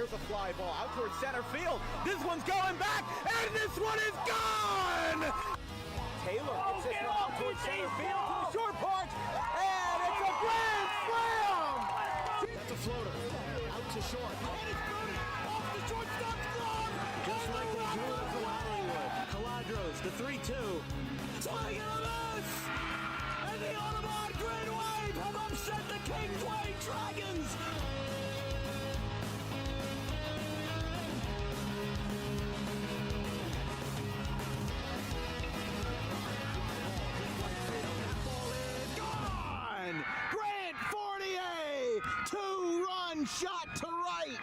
Here's a fly ball out towards center field. This one's going back, and this one is gone! Taylor gets this one out towards center field to the short porch, and it's a grand slam! That's a floater. Out to short. And it's booted off the shortstop's glove! Just like they drew it from Hollywood. Caladros, the 3-2. Swing and a miss! And the Audubon Green Wave have upset the Kingsway Dragons! Gone! Grant Fournier! Two-run shot to right!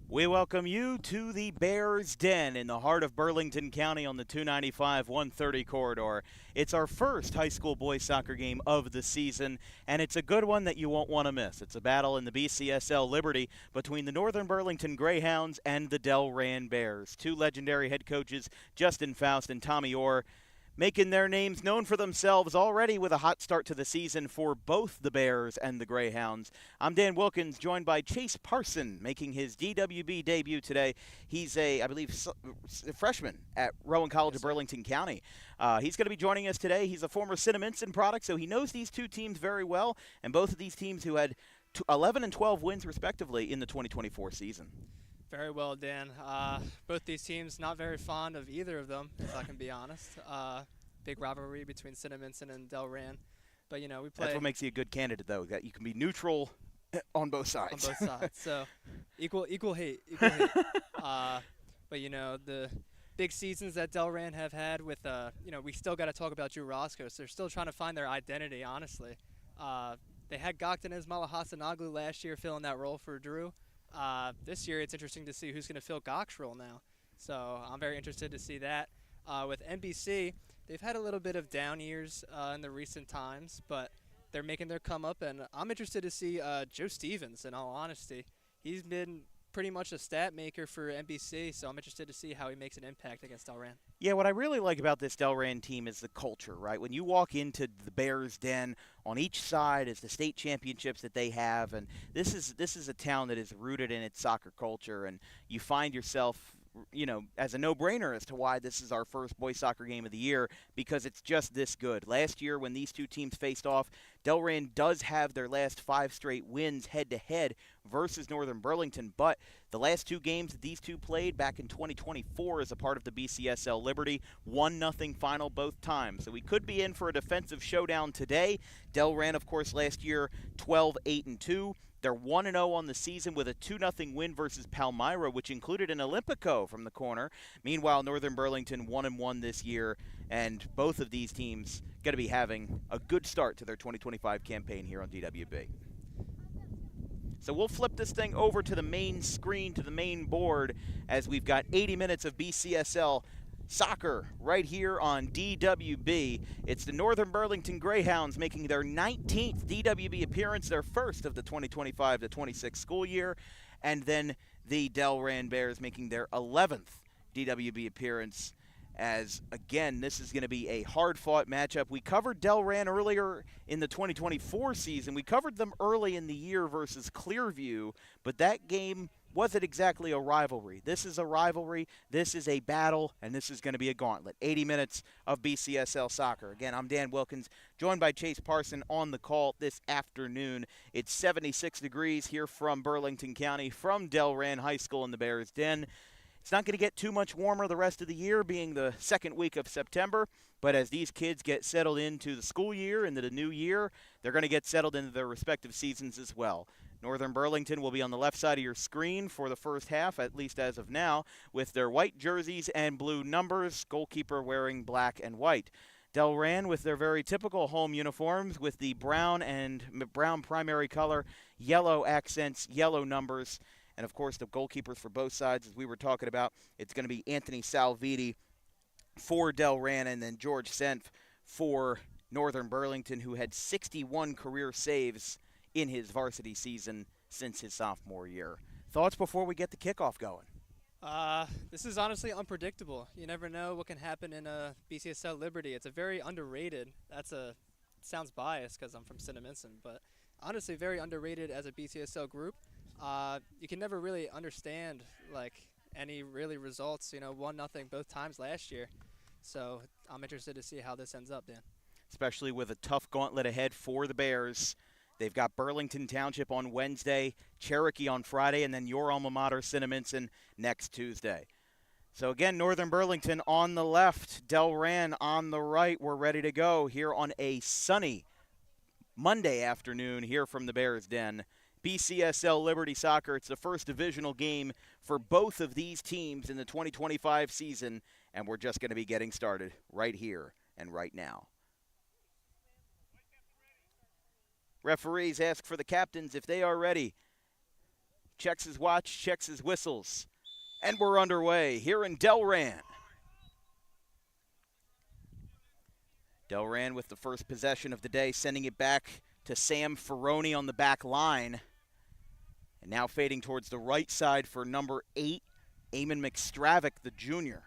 We welcome you to the Bears Den in the heart of Burlington County on the 295-130 corridor. It's our first high school boys soccer game of the season, and it's a good one that you won't want to miss. It's a battle in the BCSL Liberty between the Northern Burlington Greyhounds and the Delran Bears. Two legendary head coaches, Justin Faust and Tommy Orr, making their names known for themselves already with a hot start to the season for both the Bears and the Greyhounds. I'm Dan Wilkins, joined by Chase Parson, making his DWB debut today. He's I believe, a freshman at Rowan College of Burlington County. He's going to be joining us today. He's a former Cinnaminson product, so he knows these two teams very well, and both of these teams who had 11 and 12 wins, respectively, in the 2024 season. Very well, Dan. Both these teams not very fond of either of them, if I can be honest. Big rivalry between Cinnaminson and Delran. But, you know, we play. That's what makes you a good candidate, though, that you can be neutral on both sides. On both sides. So, equal hate. Equal hate. But, you know, the big seasons that Delran have had with, you know, we still got to talk about Drew Roscoe. So they're still trying to find their identity, honestly. They had Goktanez Malahasanoglu last year filling that role for Drew. This year, it's interesting to see who's going to fill Gok's role now. So I'm very interested to see that. With NBC, they've had a little bit of down years in the recent times, but they're making their come up, and I'm interested to see Joe Stevens, in all honesty. He's been pretty much a stat maker for NBC, so I'm interested to see how he makes an impact against Delran. Yeah, what I really like about this Delran team is the culture, right? When you walk into the Bears Den, on each side is the state championships that they have, and this is a town that is rooted in its soccer culture, and you find yourself, you know, as a no-brainer as to why this is our first boys soccer game of the year, because it's just this good. Last year when these two teams faced off, Delran does have their last 5 straight wins head-to-head versus Northern Burlington, but the last 2 games that these two played back in 2024 as a part of the BCSL Liberty, 1-0 final both times. So we could be in for a defensive showdown today. Delran, of course, last year 12-8-2. They're 1-0 on the season with a 2-0 win versus Palmyra, which included an Olympico from the corner. Meanwhile, Northern Burlington 1-1 this year, and both of these teams going to be having a good start to their 2025 campaign here on DWB. So we'll flip this thing over to the main screen, to the main board, as we've got 80 minutes of BCSL soccer right here on DWB. It's the Northern Burlington Greyhounds making their 19th DWB appearance, their first of the 2025-26 school year, and then the Delran Bears making their 11th DWB appearance, as, again, this is going to be a hard-fought matchup. We covered Delran earlier in the 2024 season. We covered them early in the year versus Clearview, but that game wasn't exactly a rivalry. This is a rivalry, this is a battle, and this is going to be a gauntlet. 80 minutes of BCSL soccer. Again, I'm Dan Wilkins, joined by Chase Parson on the call this afternoon. It's 76 degrees here from Burlington County, from Delran High School in the Bears Den. It's not going to get too much warmer the rest of the year, being the second week of September, but as these kids get settled into the school year, into the new year, they're going to get settled into their respective seasons as well. Northern Burlington will be on the left side of your screen for the first half, at least as of now, with their white jerseys and blue numbers, goalkeeper wearing black and white. Delran with their very typical home uniforms with the brown and brown primary color, yellow accents, yellow numbers, and of course the goalkeepers for both sides, as we were talking about, it's going to be Anthony Salviti for Delran and then George Senf for Northern Burlington, who had 61 career saves in his varsity season since his sophomore year. Thoughts before we get the kickoff going? This is honestly unpredictable. You never know what can happen in BCSL Liberty. It's a very underrated. Sounds biased because I'm from Cinnaminson, but honestly very underrated as a BCSL group. You can never really understand like any really results. 1-0 both times last year. So I'm interested to see how this ends up, Dan. Especially with a tough gauntlet ahead for the Bears. They've got Burlington Township on Wednesday, Cherokee on Friday, and then your alma mater, Cinnaminson, next Tuesday. So again, Northern Burlington on the left, Delran on the right. We're ready to go here on a sunny Monday afternoon here from the Bears Den. BCSL Liberty Soccer, it's the first divisional game for both of these teams in the 2025 season, and we're just going to be getting started right here and right now. Referees ask for the captains if they are ready. Checks his watch, checks his whistles. And we're underway here in Delran. Delran with the first possession of the day, sending it back to Sam Ferroni on the back line. And now fading towards the right side for number 8, Eamon McStravick, the junior.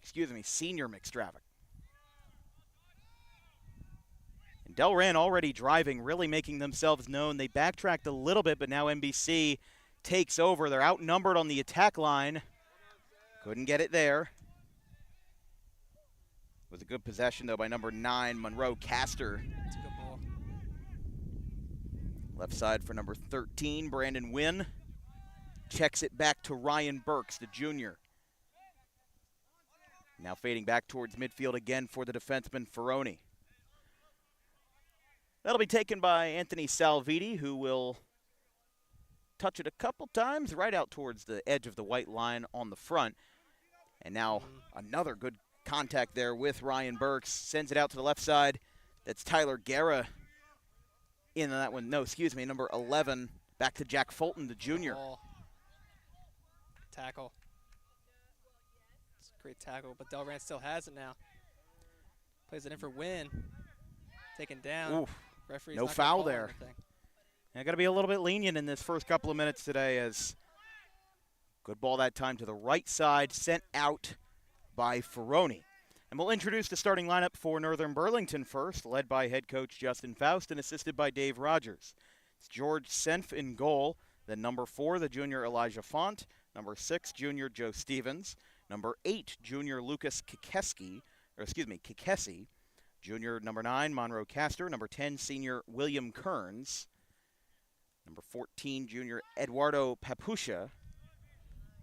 Senior McStravick. Delran already driving, really making themselves known. They backtracked a little bit, but now NBC takes over. They're outnumbered on the attack line. Couldn't get it there. It was a good possession, though, by number 9, Monroe Castor. It's a good ball. Left side for number 13, Brandon Wynn. Checks it back to Ryan Burks, the junior. Now fading back towards midfield again for the defenseman Ferroni. That'll be taken by Anthony Salviti, who will touch it a couple times right out towards the edge of the white line on the front. And now another good contact there with Ryan Burks. Sends it out to the left side. That's Tyler Guerra in that one. No, excuse me, number 11. Back to Jack Fulton, the junior. Tackle. It's a great tackle, but Delran still has it now. Plays it in for Wynn. Taken down. Oof. Referee's no foul there. I got to be a little bit lenient in this first couple of minutes today, as good ball that time to the right side, sent out by Ferroni. And we'll introduce the starting lineup for Northern Burlington first, led by head coach Justin Faust and assisted by Dave Rogers. It's George Senf in goal, then number 4, the junior Elijah Font, number 6, junior Joe Stevens, number 8, junior Lucas Kikesi, junior number 9, Monroe Castor, number 10, senior William Kearns, number 14, junior Eduardo Papusha,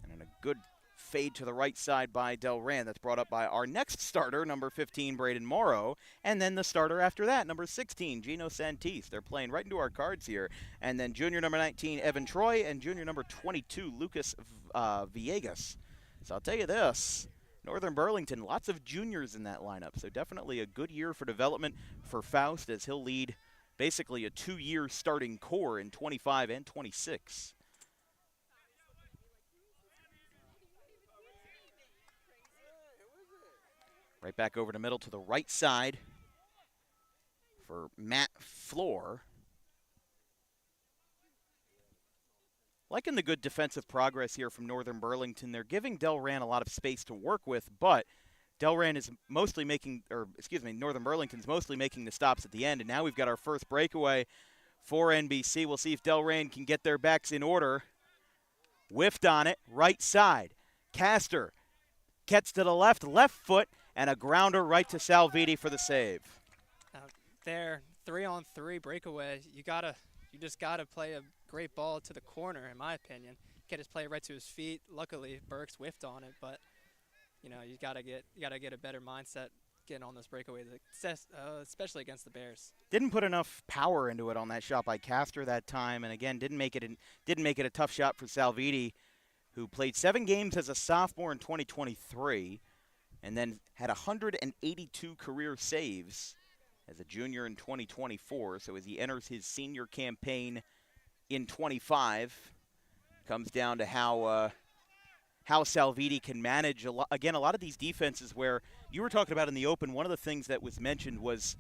and then a good fade to the right side by Delran. That's brought up by our next starter, number 15, Braden Morrow, and then the starter after that, number 16, Gino Santis. They're playing right into our cards here. And then junior number 19, Evan Troy, and junior number 22, Lucas Villegas. So I'll tell you this, Northern Burlington, lots of juniors in that lineup, so definitely a good year for development for Faust, as he'll lead basically a 2-year starting core in 25 and 26. Right back over to middle to the right side for Matt Floor. Liking the good defensive progress here from Northern Burlington. They're giving Delran a lot of space to work with, but Delran is mostly Northern Burlington's mostly making the stops at the end. And now we've got our first breakaway for NBC. We'll see if Delran can get their backs in order. Whiffed on it, right side. Castor gets to the left foot, and a grounder right to Salviti for the save. There, 3-on-3 breakaway. You just gotta play a great ball to the corner, in my opinion. Can't just play it right to his feet. Luckily, Burks whiffed on it, but you gotta get a better mindset getting on those breakaways, especially against the Bears. Didn't put enough power into it on that shot by Castor that time, and again didn't make it a tough shot for Salviti, who played 7 games as a sophomore in 2023, and then had 182 career saves as a junior in 2024. So as he enters his senior campaign in 25, comes down to how Salviti can manage a lot of these defenses where you were talking about in the open. One of the things that was mentioned was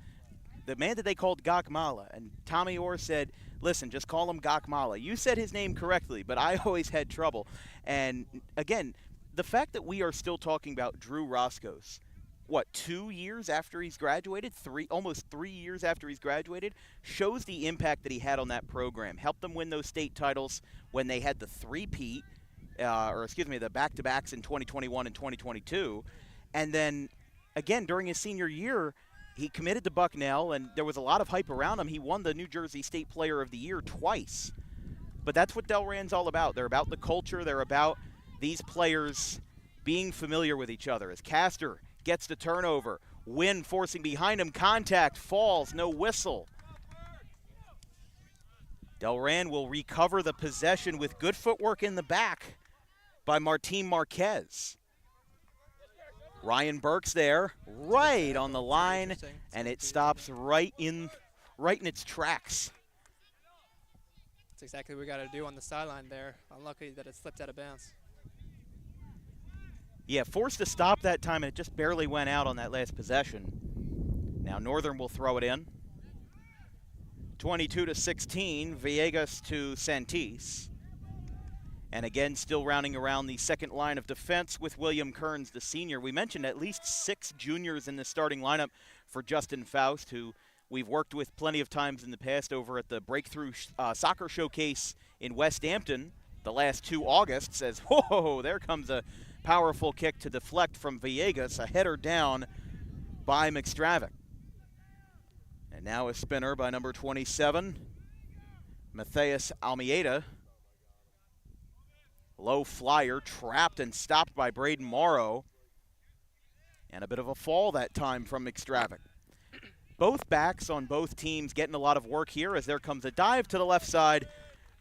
the man that they called Gakmala. And Tommy Orr said, listen, just call him Gakmala. You said his name correctly, but I always had trouble. And, again, the fact that we are still talking about Drew Roscoe's, 2 years after he's graduated, almost 3 years after he's graduated, shows the impact that he had on that program. Helped them win those state titles when they had the three-peat, the back-to-backs in 2021 and 2022. And then, again, during his senior year, he committed to Bucknell, and there was a lot of hype around him. He won the New Jersey State Player of the Year twice. But that's what Delran's all about. They're about the culture. They're about these players being familiar with each other. As Castor gets the turnover, Wynn forcing behind him, contact, falls, no whistle. Delran will recover the possession with good footwork in the back by Martin Marquez. Ryan Burke's there, right on the line, and it stops right in its tracks. That's exactly what we got to do on the sideline there. Unlucky that it slipped out of bounds. Yeah, forced to stop that time, and it just barely went out on that last possession. Now Northern will throw it in. 22-16, Villegas to Santis. And again, still rounding around the second line of defense with William Kearns, the senior. We mentioned at least 6 juniors in the starting lineup for Justin Faust, who we've worked with plenty of times in the past over at the Breakthrough Soccer Showcase in West Hampton the last 2 Augusts. As, whoa, there comes a powerful kick to deflect from Villegas, a header down by McStravick. And now a spinner by number 27, Matthias Almeida. Low flyer, trapped and stopped by Braden Morrow. And a bit of a fall that time from McStravick. Both backs on both teams getting a lot of work here as there comes a dive to the left side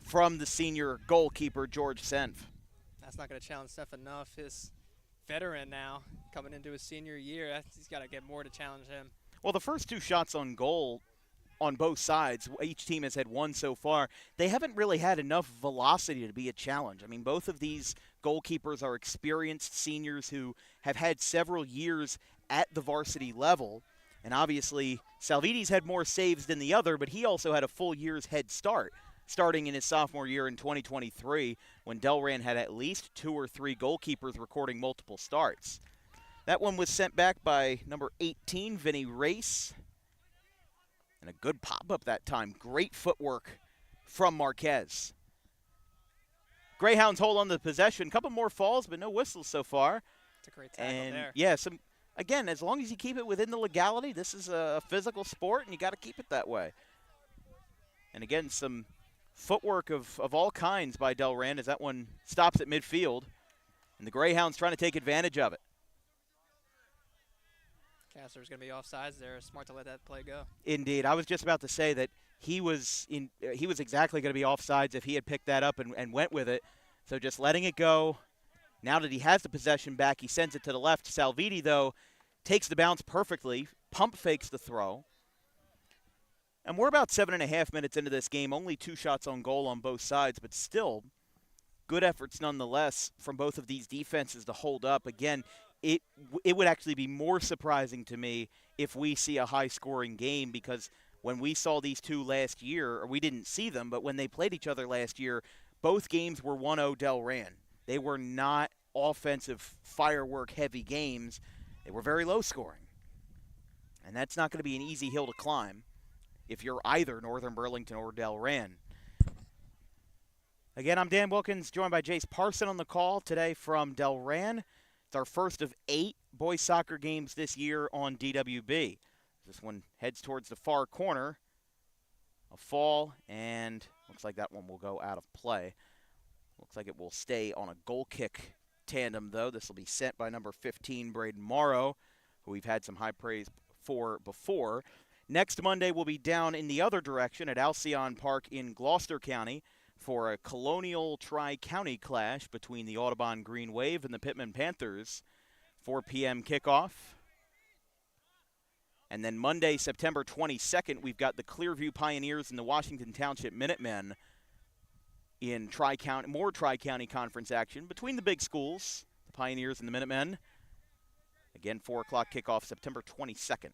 from the senior goalkeeper, George Senf. That's not going to challenge Steph enough. His veteran now coming into his senior year, he's got to get more to challenge him. Well, the first 2 shots on goal on both sides, each team has had 1 so far. They haven't really had enough velocity to be a challenge. I mean, both of these goalkeepers are experienced seniors who have had several years at the varsity level. And obviously, Salvides had more saves than the other, but he also had a full year's head start, starting in his sophomore year in 2023, when Delran had at least 2 or 3 goalkeepers recording multiple starts. That one was sent back by number 18, Vinny Race. And a good pop-up that time. Great footwork from Marquez. Greyhounds hold on to the possession. A couple more falls, but no whistles so far. It's a great tackle there. Yeah, again, as long as you keep it within the legality, this is a physical sport, and you got to keep it that way. And again, some footwork of all kinds by Delran as that one stops at midfield. And the Greyhounds trying to take advantage of it. Castor's going to be offsides there. Smart to let that play go. Indeed. I was just about to say that he was exactly going to be offsides if he had picked that up and went with it. So just letting it go. Now that he has the possession back, he sends it to the left. Salvidi, though, takes the bounce perfectly, pump fakes the throw. And we're about 7.5 minutes into this game. Only 2 shots on goal on both sides, but still good efforts nonetheless from both of these defenses to hold up. Again, it would actually be more surprising to me if we see a high-scoring game, because when we saw these two last year, or we didn't see them, but when they played each other last year, both games were 1-0 Delran. They were not offensive firework-heavy games. They were very low-scoring. And that's not going to be an easy hill to climb if you're either Northern Burlington or Delran. Again, I'm Dan Wilkins, joined by Jace Parson on the call today from Delran. It's our first of 8 boys soccer games this year on DWB. This one heads towards the far corner. A fall, and looks like that one will go out of play. Looks like it will stay on a goal kick tandem, though. This will be sent by number 15, Braden Morrow, who we've had some high praise for before. Next Monday, we'll be down in the other direction at Alcyon Park in Gloucester County for a Colonial Tri-County clash between the Audubon Green Wave and the Pittman Panthers. 4 p.m. kickoff. And then Monday, September 22nd, we've got the Clearview Pioneers and the Washington Township Minutemen in more Tri-County conference action between the big schools, the Pioneers and the Minutemen. Again, 4 o'clock kickoff, September 22nd.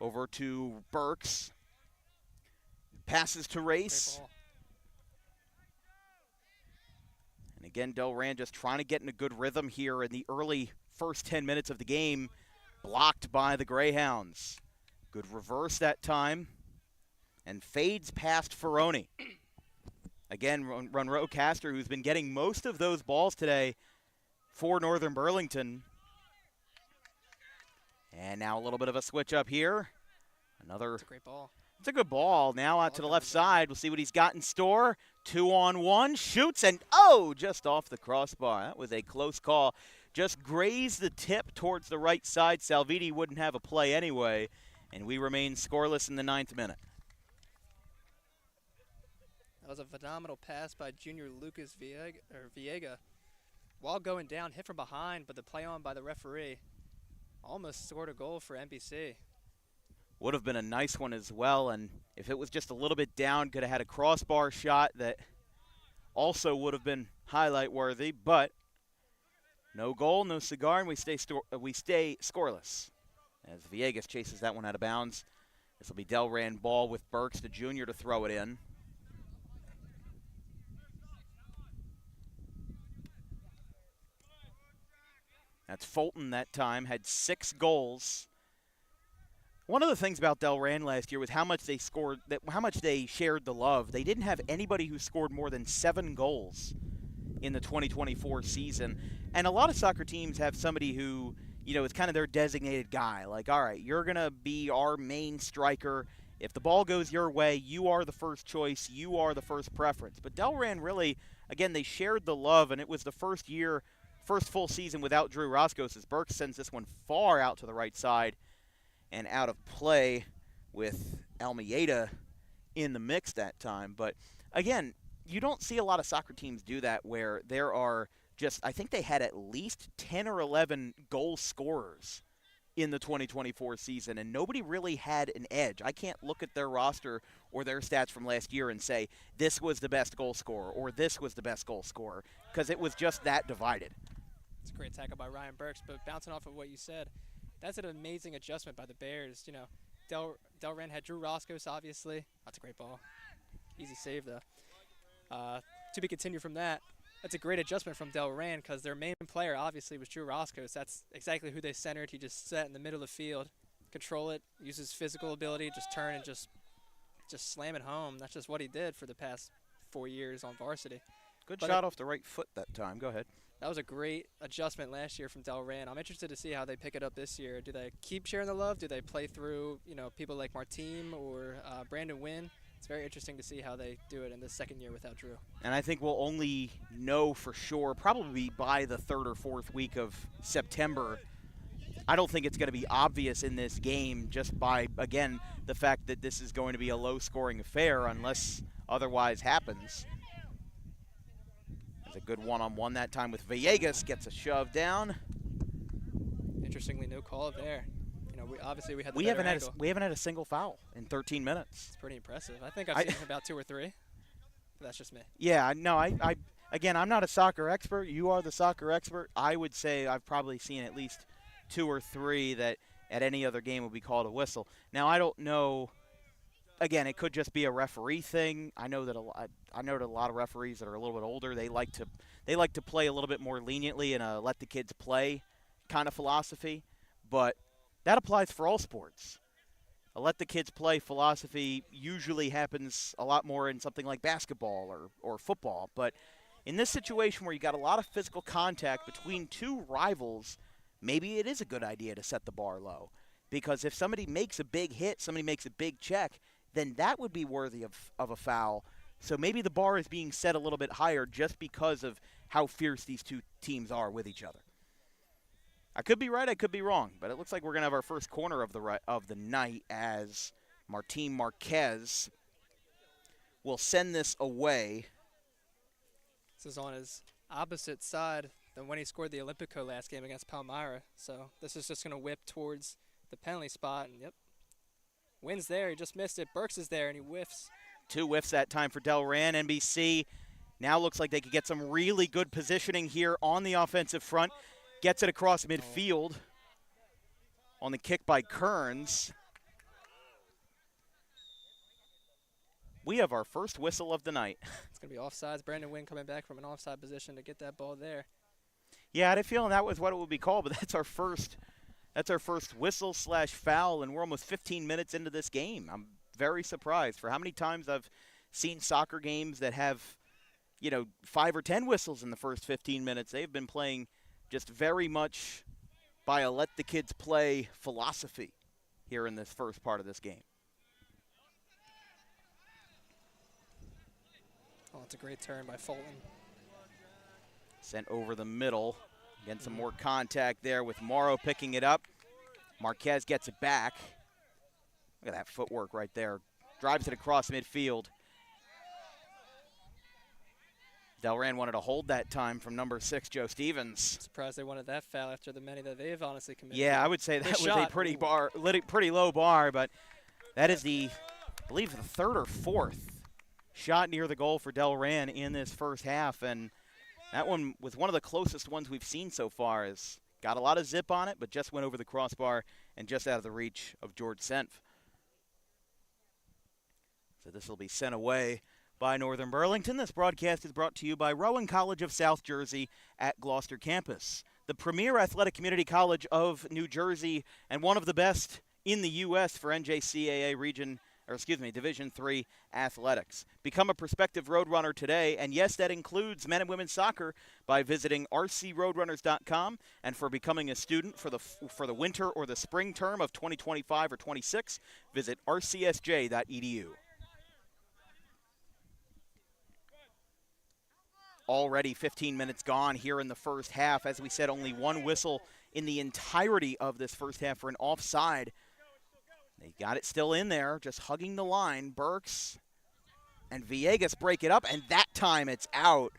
Over to Burks. Passes to Race. And again, Delran just trying to get in a good rhythm here in the early first 10 minutes of the game. Blocked by the Greyhounds. Good reverse that time. And fades past Ferroni. Again, Runrow Caster, who's been getting most of those balls today for Northern Burlington. And now a little bit of a switch up here. That's a great ball. It's a good ball. Now out to the left side. We'll see what he's got in store. 2-on-1. Shoots and, just off the crossbar. That was a close call. Just grazed the tip towards the right side. Salvini wouldn't have a play anyway. And we remain scoreless in the 9th minute. That was a phenomenal pass by junior Lucas Viega. While going down, hit from behind, but the play on by the referee almost scored a goal for NBC. Would have been a nice one as well, and if it was just a little bit down, could have had a crossbar shot that also would have been highlight worthy, but no goal, no cigar, and we stay scoreless as Villegas chases that one out of bounds. This will be Delran ball with Burks, the junior, to throw it in. That's Fulton that time, had 6 goals. One of the things about Delran last year was how much they scored, how much they shared the love. They didn't have anybody who scored more than 7 goals in the 2024 season. And a lot of soccer teams have somebody who, is kind of their designated guy. Like, all right, you're going to be our main striker. If the ball goes your way, you are the first choice. You are the first preference. But Delran really, again, they shared the love, and it was the first full season without Drew Roscos as Burks sends this one far out to the right side and out of play with Almeida in the mix that time. But, again, you don't see a lot of soccer teams do that where there are I think they had at least 10 or 11 goal scorers in the 2024 season, and nobody really had an edge. I can't look at their roster or their stats from last year and say this was the best goal scorer or this was the best goal scorer, because it was just that divided. It's a great tackle by Ryan Burks, but bouncing off of what you said, that's an amazing adjustment by the Bears. Delran had Drew Roscos, obviously. That's a great ball. Easy save, though. To be continued from that, that's a great adjustment from Delran because their main player, obviously, was Drew Roscos. That's exactly who they centered. He just sat in the middle of the field, control it, use his physical ability, just turn and just slam it home. That's just what he did for the past 4 years on varsity. Good shot off the right foot that time. Go ahead. That was a great adjustment last year from Delran. I'm interested to see how they pick it up this year. Do they keep sharing the love? Do they play through, people like Martine or Brandon Wynn? It's very interesting to see how they do it in the second year without Drew. And I think we'll only know for sure probably by the 3rd or 4th week of September. I don't think it's going to be obvious in this game just by, again, the fact that this is going to be a low-scoring affair unless otherwise happens. There's a good one-on-one that time with Villegas, gets a shove down. Interestingly, no call there. We haven't had a single foul in 13 minutes. It's pretty impressive. I think I've seen about 2 or 3. But that's just me. Yeah, no, again, I'm not a soccer expert. You are the soccer expert. I would say I've probably seen at least 2 or 3 that at any other game would be called a whistle. Now, I don't know. Again, it could just be a referee thing. I know that a lot of referees that are a little bit older, they like to play a little bit more leniently and let the kids play kind of philosophy. But that applies for all sports. A let the kids play philosophy usually happens a lot more in something like basketball or football. But in this situation where you got a lot of physical contact between 2 rivals, maybe it is a good idea to set the bar low. Because if somebody makes a big hit, somebody makes a big check, then that would be worthy of a foul. So maybe the bar is being set a little bit higher just because of how fierce these 2 teams are with each other. I could be right, I could be wrong, but it looks like we're going to have our first corner of the night as Martin Marquez will send this away. This is on his opposite side than when he scored the Olympico last game against Palmyra. So this is just going to whip towards the penalty spot, and wins there. He just missed it. Burks is there, and he whiffs. 2 whiffs that time for Delran. NBC now looks like they could get some really good positioning here on the offensive front. Gets it across midfield on the kick by Kearns. we have our first whistle of the night. It's going to be offsides. Brandon Wynn coming back from an offside position to get that ball there. Yeah, I had a feeling that was what it would be called, but that's our first whistle/foul, and we're almost 15 minutes into this game. I'm very surprised for how many times I've seen soccer games that have, 5 or 10 whistles in the first 15 minutes. They've been playing just very much by a let the kids play philosophy here in this first part of this game. Oh, it's a great turn by Fulton. Sent over the middle. Again, some more contact there with Morrow picking it up. Marquez gets it back. Look at that footwork right there. Drives it across midfield. Delran wanted to hold that time from number 6, Joe Stevens. Surprised they wanted that foul after the many that they've honestly committed. Yeah, I would say that was a pretty low bar, but that is I believe the 3rd or 4th shot near the goal for Delran in this first half, and that one was one of the closest ones we've seen so far. Has got a lot of zip on it, but just went over the crossbar and just out of the reach of George Senf. So this will be sent away by Northern Burlington. This broadcast is brought to you by Rowan College of South Jersey at Gloucester campus, the premier athletic community college of New Jersey and one of the best in the U.S. for NJSIAA Division III athletics. Become a prospective Roadrunner today, and yes, that includes men and women's soccer, by visiting rcroadrunners.com, and for becoming a student for the winter or the spring term of 2025 or 26, visit rcsj.edu. Already 15 minutes gone here in the first half. As we said, only one whistle in the entirety of this first half for an offside. They got it still in there, just hugging the line. Burks and Villegas break it up, and that time it's out.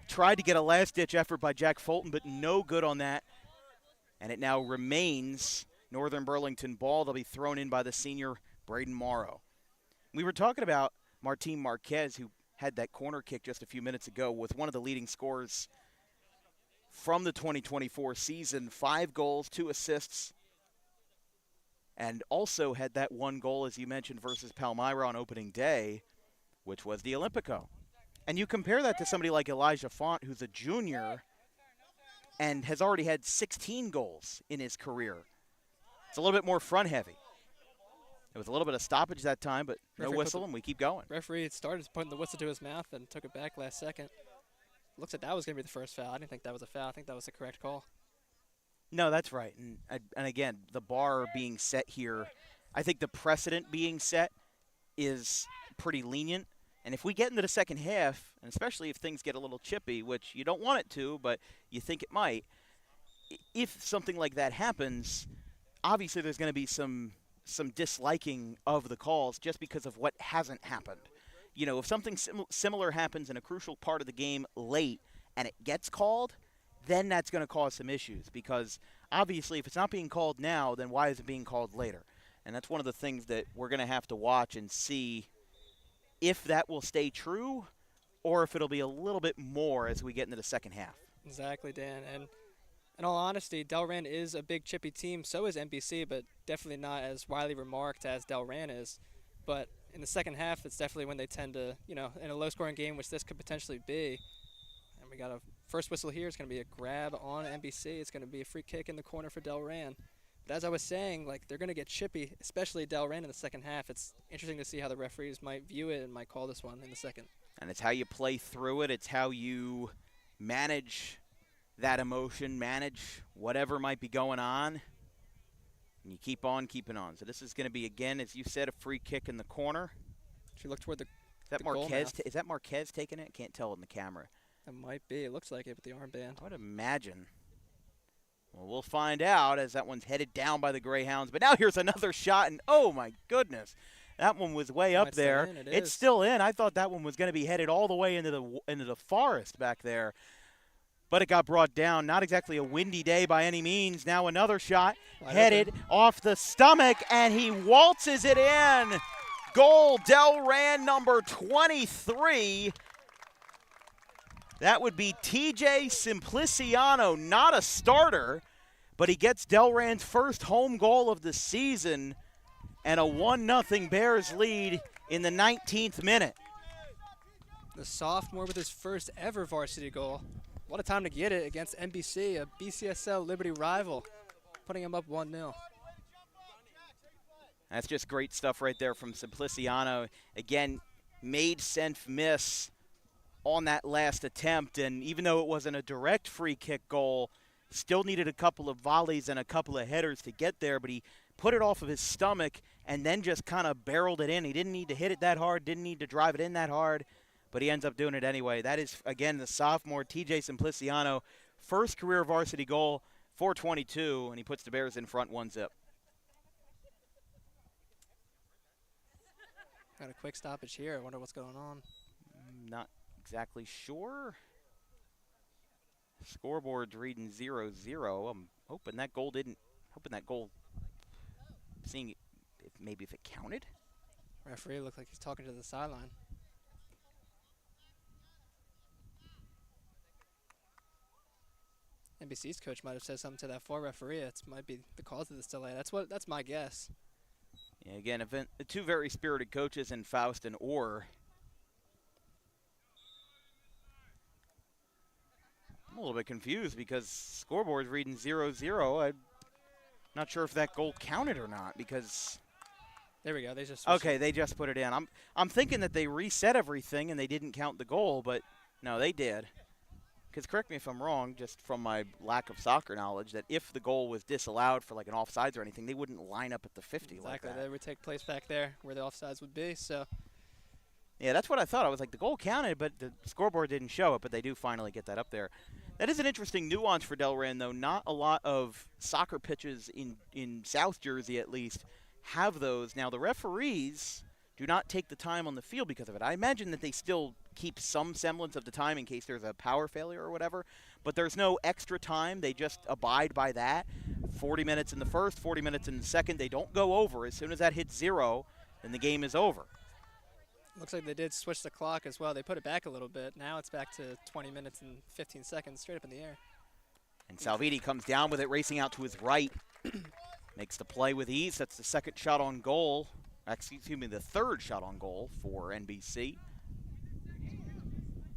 Tried to get a last-ditch effort by Jack Fulton, but no good on that. And it now remains Northern Burlington ball. They'll be thrown in by the senior Braden Morrow. We were talking about Martin Marquez, who had that corner kick just a few minutes ago, with one of the leading scorers from the 2024 season. 5 goals, 2 assists, and also had that 1 goal, as you mentioned, versus Palmyra on opening day, which was the Olympico. And you compare that to somebody like Elijah Font, who's a junior and has already had 16 goals in his career. It's a little bit more front-heavy. It was a little bit of stoppage that time, but no whistle, and we keep going. Referee started putting the whistle to his mouth and took it back last second. Looks like that was going to be the first foul. I didn't think that was a foul. I think that was the correct call. No, that's right. And again, the bar being set here, I think the precedent being set is pretty lenient. And if we get into the second half, and especially if things get a little chippy, which you don't want it to, but you think it might, if something like that happens, obviously there's going to be some disliking of the calls just because of what hasn't happened. If something similar happens in a crucial part of the game late and it gets called, then that's going to cause some issues, because obviously if it's not being called now, then why is it being called later? And that's one of the things that we're going to have to watch and see if that will stay true or if it'll be a little bit more as we get into the second half. Exactly, Dan. And in all honesty, Delran is a big chippy team. So is NBC, but definitely not as widely remarked as Delran is. But in the second half, it's definitely when they tend to, in a low-scoring game, which this could potentially be. And we got a first whistle here. It's going to be a grab on NBC. It's going to be a free kick in the corner for Delran. But as I was saying, they're going to get chippy, especially Delran in the second half. It's interesting to see how the referees might view it and might call this one in the second. And it's how you play through it. It's how you manage that emotion, manage whatever might be going on, and you keep on keeping on. So this is going to be, again, as you said, a free kick in the corner. Should look toward the Marquez? Is that Marquez taking it? Can't tell in the camera. It might be. It looks like it with the armband. I would imagine. Well, we'll find out as that one's headed down by the Greyhounds. But now here's another shot, and oh my goodness, that one was way up there. It's still in. I thought that one was going to be headed all the way into the forest back there. But it got brought down. Not exactly a windy day by any means. Now another shot headed off the stomach, and he waltzes it in. Goal, Delran, number 23. That would be TJ Simpliciano, not a starter, but he gets Delran's first home goal of the season. and a 1-0 Bears lead in the 19th minute. The sophomore with his first ever varsity goal. What a time to get it against NBC, a BCSL Liberty rival, putting him up 1-0. That's just great stuff right there from Simpliciano. Again, made Senf miss on that last attempt, and even though it wasn't a direct free kick goal, still needed a couple of volleys and a couple of headers to get there, but he put it off of his stomach and then just kind of barreled it in. He didn't need to hit it that hard, didn't need to drive it in that hard, but he ends up doing it anyway. That is, again, the sophomore TJ Simpliciano, first career varsity goal, 422, and he puts the Bears in front 1-0. Got a quick stoppage here. I wonder what's going on. Not exactly sure. Scoreboard's reading 0-0. I'm hoping that goal seeing if it counted. Referee looked like he's talking to the sideline. NBC's coach might have said something to that four referee. It might be the cause of this delay. That's my guess. Yeah, again, two very spirited coaches in Faust and Orr. I'm a little bit confused because scoreboard's reading 0-0. I'm not sure if that goal counted or not because. There we go. They just. Okay, they just put it in. I'm thinking that they reset everything and they didn't count the goal, but no, they did. Because correct me if I'm wrong, just from my lack of soccer knowledge, that if the goal was disallowed for like an offsides or anything, they wouldn't line up at the 50 like that. Exactly. That would take place back there where the offsides would be. So. Yeah, that's what I thought. I was like, the goal counted, but the scoreboard didn't show it, but they do finally get that up there. That is an interesting nuance for Delran, though. Not a lot of soccer pitches in South Jersey, at least, have those. Now, the referees do not take the time on the field because of it. I imagine that they still keep some semblance of the time in case there's a power failure or whatever, but there's no extra time. They just abide by that. 40 minutes in the first, 40 minutes in the second. They don't go over. As soon as that hits 0, then the game is over. Looks like they did switch the clock as well. They put it back a little bit. Now it's back to 20 minutes and 15 seconds straight up in the air. And Salvini comes down with it, racing out to his right. Makes the play with ease. That's the second shot on goal. Excuse me, the third shot on goal for NBC.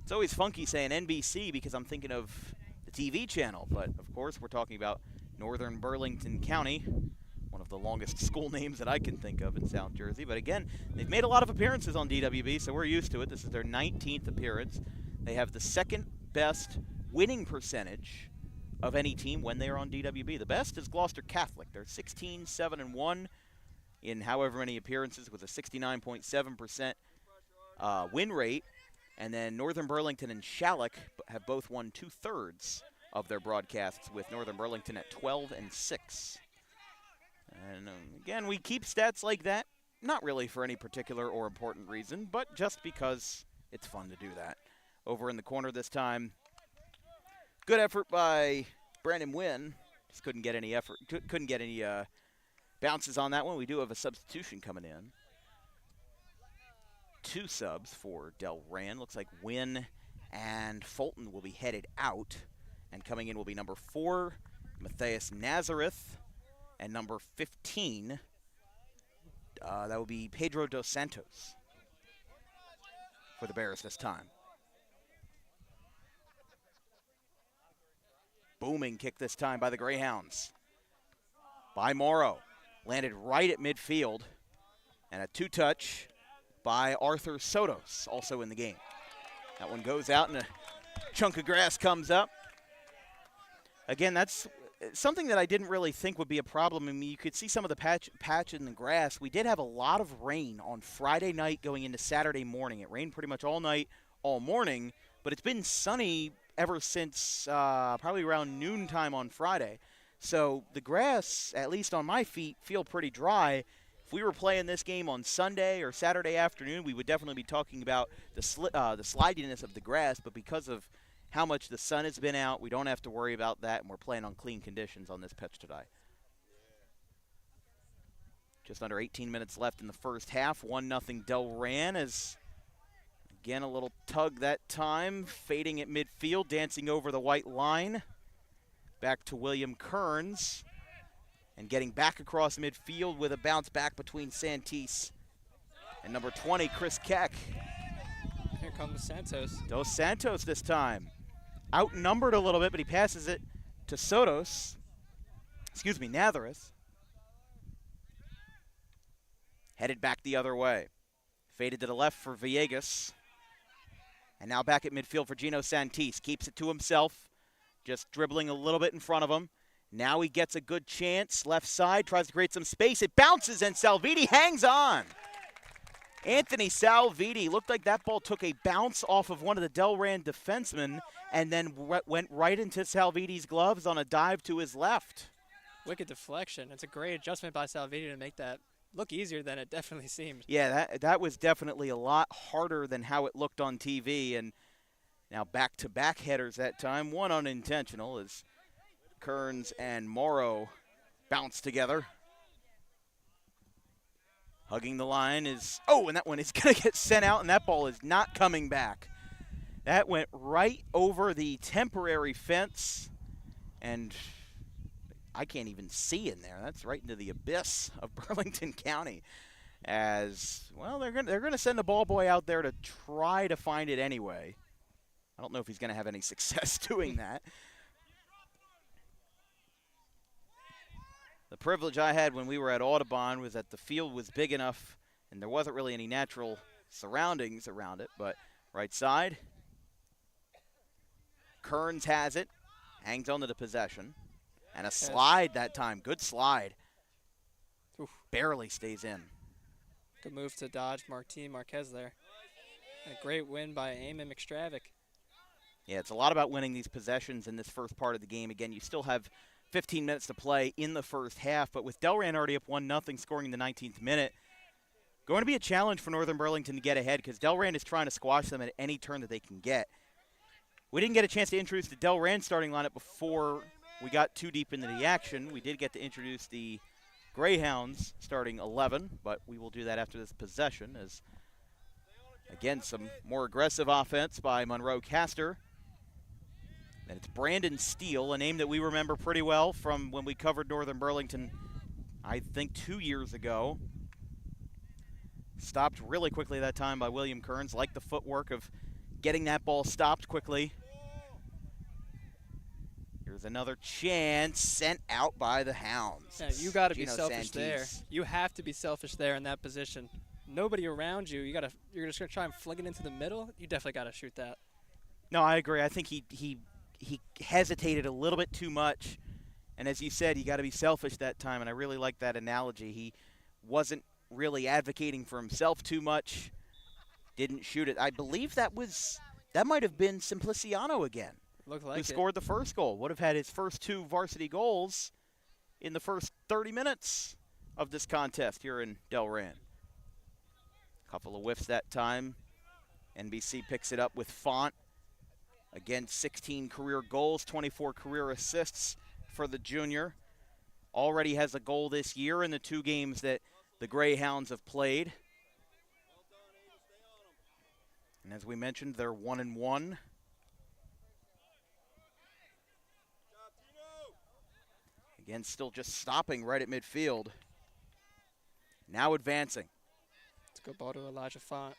It's always funky saying NBC because I'm thinking of the TV channel. But, of course, we're talking about Northern Burlington County, one of the longest school names that I can think of in South Jersey. But again, they've made a lot of appearances on DWB, so we're used to it. This is their 19th appearance. They have the second best winning percentage of any team when they are on DWB. The best is Gloucester Catholic. They're 16-7-1 in however many appearances with a 69.7% win rate. And then Northern Burlington and Shalleck have both won 2/3 of their broadcasts, with Northern Burlington at 12-6. And again, we keep stats like that, not really for any particular or important reason, but just because it's fun to do that. Over in the corner this time, good effort by Brandon Wynn. Just couldn't get any bounces on that one. We do have a substitution coming in. 2 subs for Delran. Looks like Wynn and Fulton will be headed out, and coming in will be number 4, Matthias Nazareth. And number 15, that will be Pedro Dos Santos for the Bears this time. Booming kick this time by the Greyhounds. By Morrow. Landed right at midfield. And a 2-touch by Arthur Sotos, also in the game. That one goes out and a chunk of grass comes up. Again, that's something that I didn't really think would be a problem. I mean, you could see some of the patch in the grass. We did have a lot of rain on Friday night going into Saturday morning. It rained pretty much all night, all morning, but it's been sunny ever since probably around noontime on Friday. So the grass, at least on my feet, feel pretty dry. If we were playing this game on Sunday or Saturday afternoon, we would definitely be talking about the slidiness of the grass, but because of how much the sun has been out, we don't have to worry about that, and we're playing on clean conditions on this pitch today. Just under 18 minutes left in the first half. 1-0 Delran, as again a little tug that time, fading at midfield, dancing over the white line. Back to William Kearns. and getting back across midfield with a bounce back between Santise and number 20, Chris Keck. Here comes Santos. Dos Santos this time. Outnumbered a little bit, but he passes it to Nathareth. Headed back the other way. Faded to the left for Villegas. And now back at midfield for Gino Santise. Keeps it to himself, just dribbling a little bit in front of him. Now he gets a good chance. Left side, tries to create some space. It bounces, and Salviti hangs on. Anthony Salviti, looked like that ball took a bounce off of one of the Delran defensemen and then went right into Salviti's gloves on a dive to his left. Wicked deflection. It's a great adjustment by Salviti to make that look easier than it definitely seemed. Yeah, that was definitely a lot harder than how it looked on TV. And now back-to-back headers that time, one unintentional as Kearns and Morrow bounce together. Hugging the line is, and that one is going to get sent out, and that ball is not coming back. That went right over the temporary fence, and I can't even see in there. That's right into the abyss of Burlington County. As, well, they're going to send the ball boy out there to try to find it anyway. I don't know if he's going to have any success doing that. The privilege I had when we were at Audubon was that the field was big enough and there wasn't really any natural surroundings around it, but right side. Kearns has it, hangs on to the possession, and a slide that time. Good slide. Oof. Barely stays in. Good move to dodge Martin Marquez there. A great win by Eamon McStravick. Yeah, it's a lot about winning these possessions in this first part of the game. Again, you still have 15 minutes to play in the first half, but with Delran already up 1-0 scoring in the 19th minute, going to be a challenge for Northern Burlington to get ahead because Delran is trying to squash them at any turn that they can get. We didn't get a chance to introduce the Delran starting lineup before we got too deep into the action. We did get to introduce the Greyhounds starting 11, but we will do that after this possession as, again, some more aggressive offense by Monroe Castor. And it's Brandon Steele, a name that we remember pretty well from when we covered Northern Burlington, I think 2 years ago. Stopped really quickly that time by William Kearns. Liked the footwork of getting that ball stopped quickly. Here's another chance sent out by the Hounds. Yeah, you got to be Gino selfish Santise. there. You have to be selfish there in that position. Nobody around you. You're just gonna try and fling it into the middle. You definitely got to shoot that. No, I agree. I think he hesitated a little bit too much. And as you said, you got to be selfish that time. And I really like that analogy. He wasn't really advocating for himself too much. Didn't shoot it. I believe that might have been Simpliciano again. Looked like who scored the first goal. Would have had his first 2 varsity goals in the first 30 minutes of this contest here in Delran. Couple of whiffs that time. NBC picks it up with Font. Again, 16 career goals, 24 career assists for the junior. Already has a goal this year in the 2 games that the Greyhounds have played. And as we mentioned, they're 1-1. Again, still just stopping right at midfield. Now advancing. It's a good ball to Elijah Font.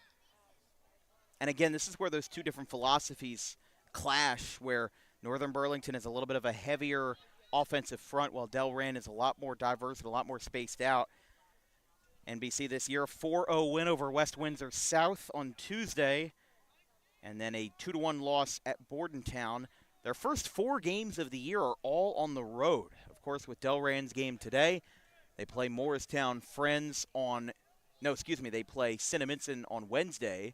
And again, this is where those 2 different philosophies clash, where Northern Burlington is a little bit of a heavier offensive front, while Delran is a lot more diverse and a lot more spaced out. NBC this year, 4-0 win over West Windsor South on Tuesday, and then a 2-1 loss at Bordentown. Their first 4 games of the year are all on the road. Of course, with Delran's game today, they play Morristown Friends they play Cinnaminson on Wednesday.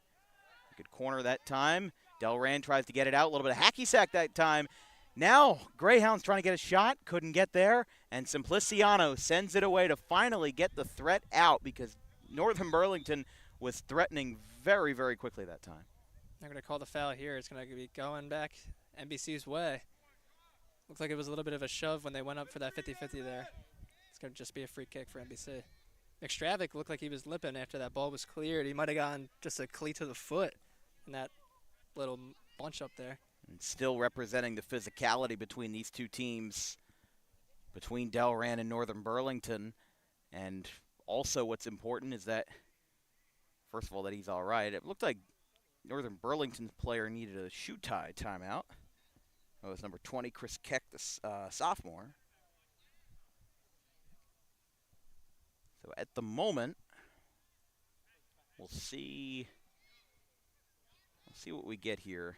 Good corner that time. Delran tries to get it out. A little bit of hacky sack that time. Now, Greyhounds trying to get a shot. Couldn't get there. And Simpliciano sends it away to finally get the threat out because Northern Burlington was threatening very, very quickly that time. They're going to call the foul here. It's going to be going back NBC's way. Looks like it was a little bit of a shove when they went up for that 50-50 there. It's going to just be a free kick for NBC. McStravick looked like he was limping after that ball was cleared. He might have gotten just a cleat to the foot in that little bunch up there. And still representing the physicality between these 2 teams. between Delran and Northern Burlington. And also what's important is that, first of all, that he's all right. It looked like Northern Burlington's player needed a shoe tie timeout. That was number 20, Chris Keck, the sophomore. So at the moment, we'll see what we get here.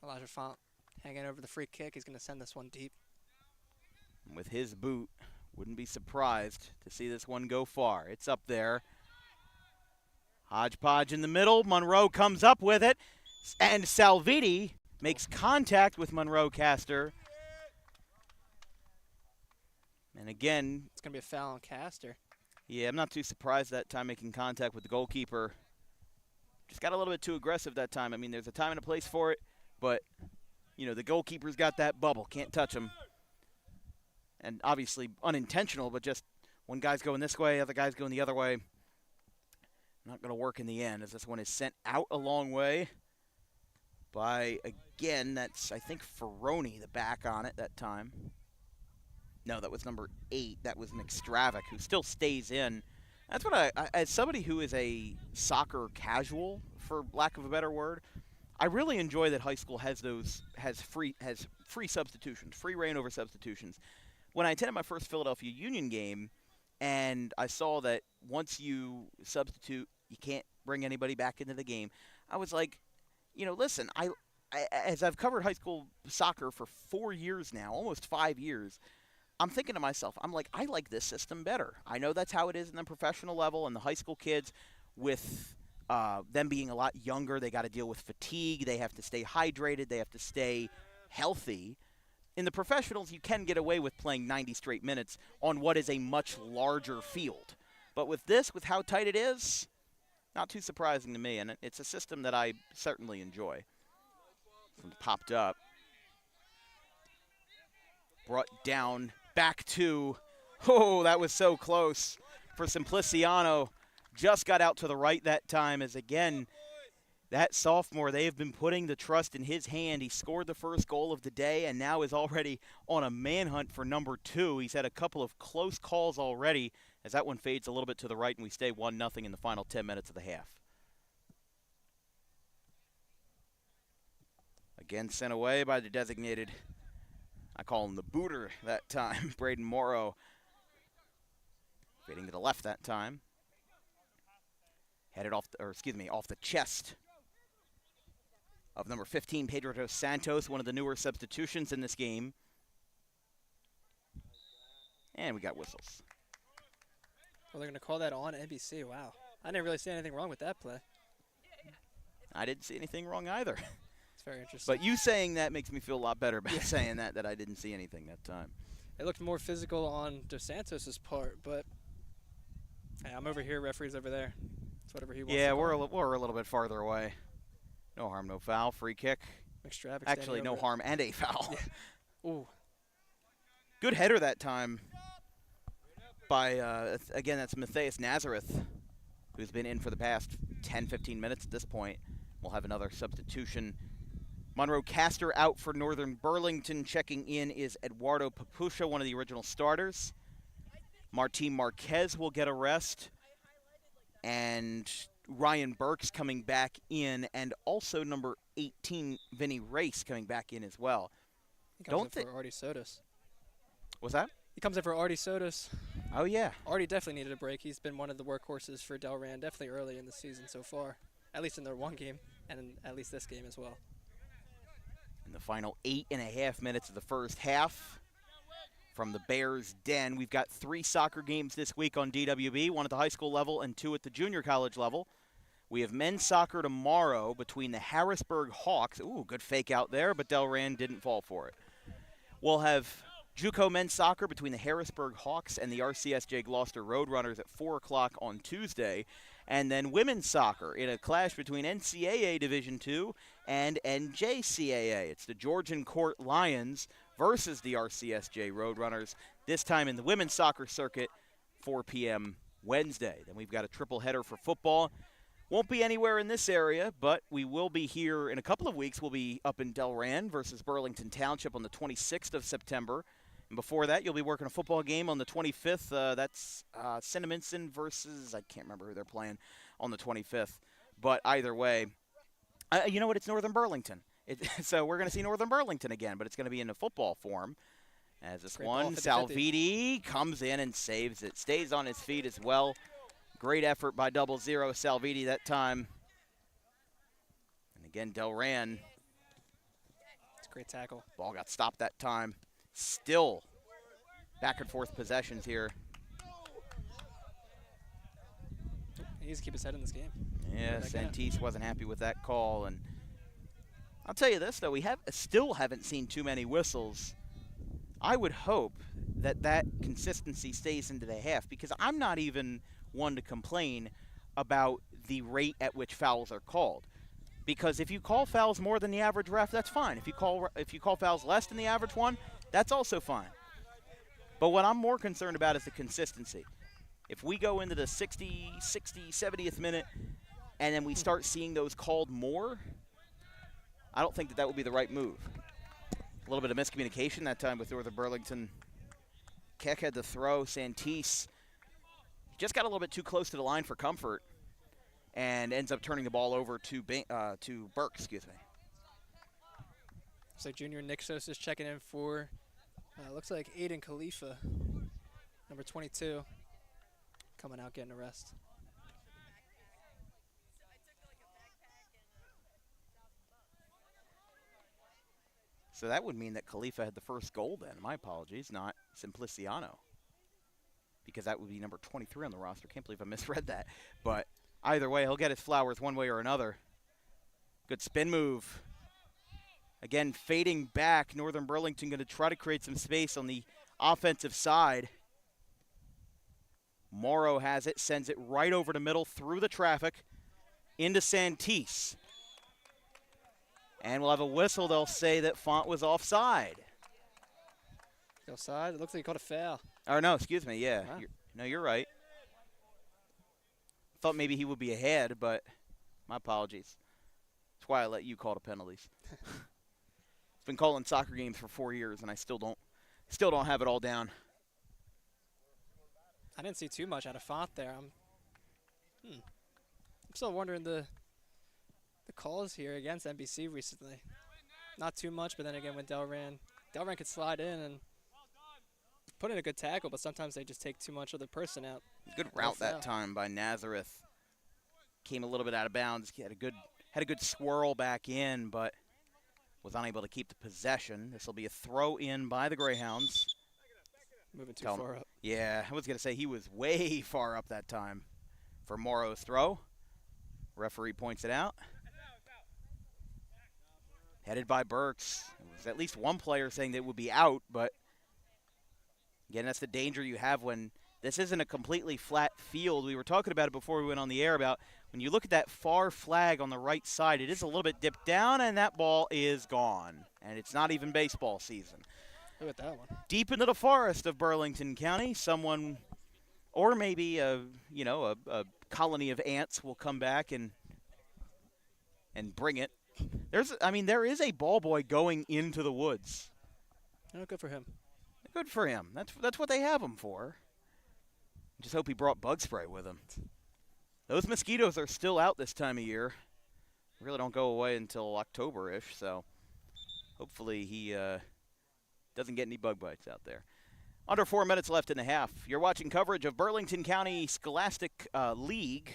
Elijah Font hanging over the free kick. He's going to send this one deep. With his boot, wouldn't be surprised to see this one go far. It's up there. Hodgepodge in the middle. Monroe comes up with it. And Salviti makes contact with Monroe Caster. And again, it's going to be a foul on Caster. Yeah, I'm not too surprised that time making contact with the goalkeeper. Just got a little bit too aggressive that time. I mean, there's a time and a place for it, but, you know, the goalkeeper's got that bubble. Can't touch him. And obviously unintentional, but just one guy's going this way, other guy's going the other way. Not going to work in the end, as this one is sent out a long way by, again, that's, I think, Ferroni, the back on it that time. No, that was number 8. That was McStravick, who still stays in. That's what I as somebody who is a soccer casual, for lack of a better word, I really enjoy that high school has free substitutions, free reign over substitutions. When I attended my first Philadelphia Union game, and I saw that once you substitute, you can't bring anybody back into the game, I was like, you know, listen, I as I've covered high school soccer for 4 years now, almost 5 years, I'm thinking to myself, I'm like, I like this system better. I know that's how it is in the professional level, and the high school kids, with them being a lot younger, they got to deal with fatigue. They have to stay hydrated. They have to stay healthy. In the professionals, you can get away with playing 90 straight minutes on what is a much larger field. But with this, with how tight it is, not too surprising to me, and it's a system that I certainly enjoy. It's popped up. Brought down. Back to, oh, that was so close for Simpliciano. Just got out to the right that time, as again, that sophomore, they have been putting the trust in his hand. He scored the first goal of the day and now is already on a manhunt for number 2. He's had a couple of close calls already, as that one fades a little bit to the right and we stay 1-0 in the final 10 minutes of the half. Again, sent away by the designated, I call him the booter that time, Braden Morrow. Fading to the left that time. Headed off the chest of number 15, Pedro dos Santos, one of the newer substitutions in this game. And we got whistles. Well, they're going to call that on NBC. Wow. I didn't really see anything wrong with that play. I didn't see anything wrong either. Very interesting. But you saying that makes me feel a lot better about saying that I didn't see anything that time. It looked more physical on Dos Santos' part, but hey, I'm over here, referee's over there. It's whatever he wants. Yeah, we're a little bit farther away. No harm, no foul. Free kick. McStravick. Actually, no harm and a foul. Yeah. Ooh. Good header that time by, again, that's Matthias Nazareth, who's been in for the past 10, 15 minutes at this point. We'll have another substitution. Monroe Caster out for Northern Burlington. Checking in is Eduardo Papusha, one of the original starters. Martin Marquez will get a rest. And Ryan Burks coming back in. And also number 18, Vinny Race, coming back in as well. He comes in for Artie Sodas. What's that? He comes in for Artie Sodas. Oh, yeah. Artie definitely needed a break. He's been one of the workhorses for Delran, definitely early in the season so far. At least in their one game, and at least this game as well. In the final 8.5 minutes of the first half from the Bears' Den, we've got 3 soccer games this week on DWB, 1 at the high school level and 2 at the junior college level. We have men's soccer tomorrow between the Harrisburg Hawks. Ooh, good fake out there, but Delran didn't fall for it. We'll have JUCO men's soccer between the Harrisburg Hawks and the RCSJ Gloucester Roadrunners at 4 o'clock on Tuesday. And then women's soccer in a clash between NCAA Division II and NJSIAA. It's the Georgian Court Lions versus the RCSJ Roadrunners, this time in the women's soccer circuit, 4 p.m. Wednesday. Then we've got a triple header for football. Won't be anywhere in this area, but we will be here in a couple of weeks. We'll be up in Delran versus Burlington Township on the 26th of September. And before that, you'll be working a football game on the 25th. That's Cinnaminson versus, I can't remember who they're playing on the 25th. But either way, you know what? It's Northern Burlington. So we're going to see Northern Burlington again, but it's going to be in a football form. As this one, Salviti comes in and saves it. Stays on his feet as well. Great effort by 00 Salviti that time. And again, Delran. It's a great tackle. Ball got stopped that time. Still back and forth possessions here. He needs to keep his head in this game. Yeah, Santis wasn't happy with that call. And I'll tell you this, though. We still haven't seen too many whistles. I would hope that consistency stays into the half, because I'm not even one to complain about the rate at which fouls are called. Because if you call fouls more than the average ref, that's fine. If you call fouls less than the average one, that's also fine. But what I'm more concerned about is the consistency. If we go into the 60, 70th minute and then we start seeing those called more, I don't think that would be the right move. A little bit of miscommunication that time with Northern Burlington. Keck had the throw. Santis just got a little bit too close to the line for comfort and ends up turning the ball over to Burke, excuse me. Looks like junior Nixos is checking in for, looks like Aiden Khalifa, number 22, coming out getting a rest. So that would mean that Khalifa had the first goal then. My apologies, not Simpliciano, because that would be number 23 on the roster. Can't believe I misread that. But either way, he'll get his flowers one way or another. Good spin move. Again, fading back. Northern Burlington going to try to create some space on the offensive side. Morrow has it, sends it right over the middle through the traffic into Santis. And we'll have a whistle. They'll say that Font was offside. Offside? It looks like he caught a foul. Or no, excuse me, yeah. Wow. You're right. Thought maybe he would be ahead, but my apologies. That's why I let you call the penalties. I've been calling soccer games for 4 years, and I still don't have it all down. I didn't see too much out of Font there. I'm still wondering the calls here against NBC recently. Not too much, but then again, when Delran could slide in and put in a good tackle, but sometimes they just take too much of the person out. Good route that time by Nazareth. Came a little bit out of bounds. He had a good swirl back in, but was unable to keep the possession. This will be a throw in by the Greyhounds. Moving too far up. Yeah, I was going to say he was way far up that time for Morrow's throw. Referee points it out. Headed by Burks. There was at least one player saying that it would be out, but again, that's the danger you have when this isn't a completely flat field. We were talking about it before we went on the air about when you look at that far flag on the right side, it is a little bit dipped down, and that ball is gone. And it's not even baseball season. Look at that one. Deep into the forest of Burlington County, someone, or maybe a colony of ants will come back and bring it. There is a ball boy going into the woods. Oh, good for him. Good for him. That's what they have him for. Just hope he brought bug spray with him. Those mosquitoes are still out this time of year. Really don't go away until October-ish, so hopefully he doesn't get any bug bites out there. Under 4 minutes left in the half. You're watching coverage of Burlington County Scholastic League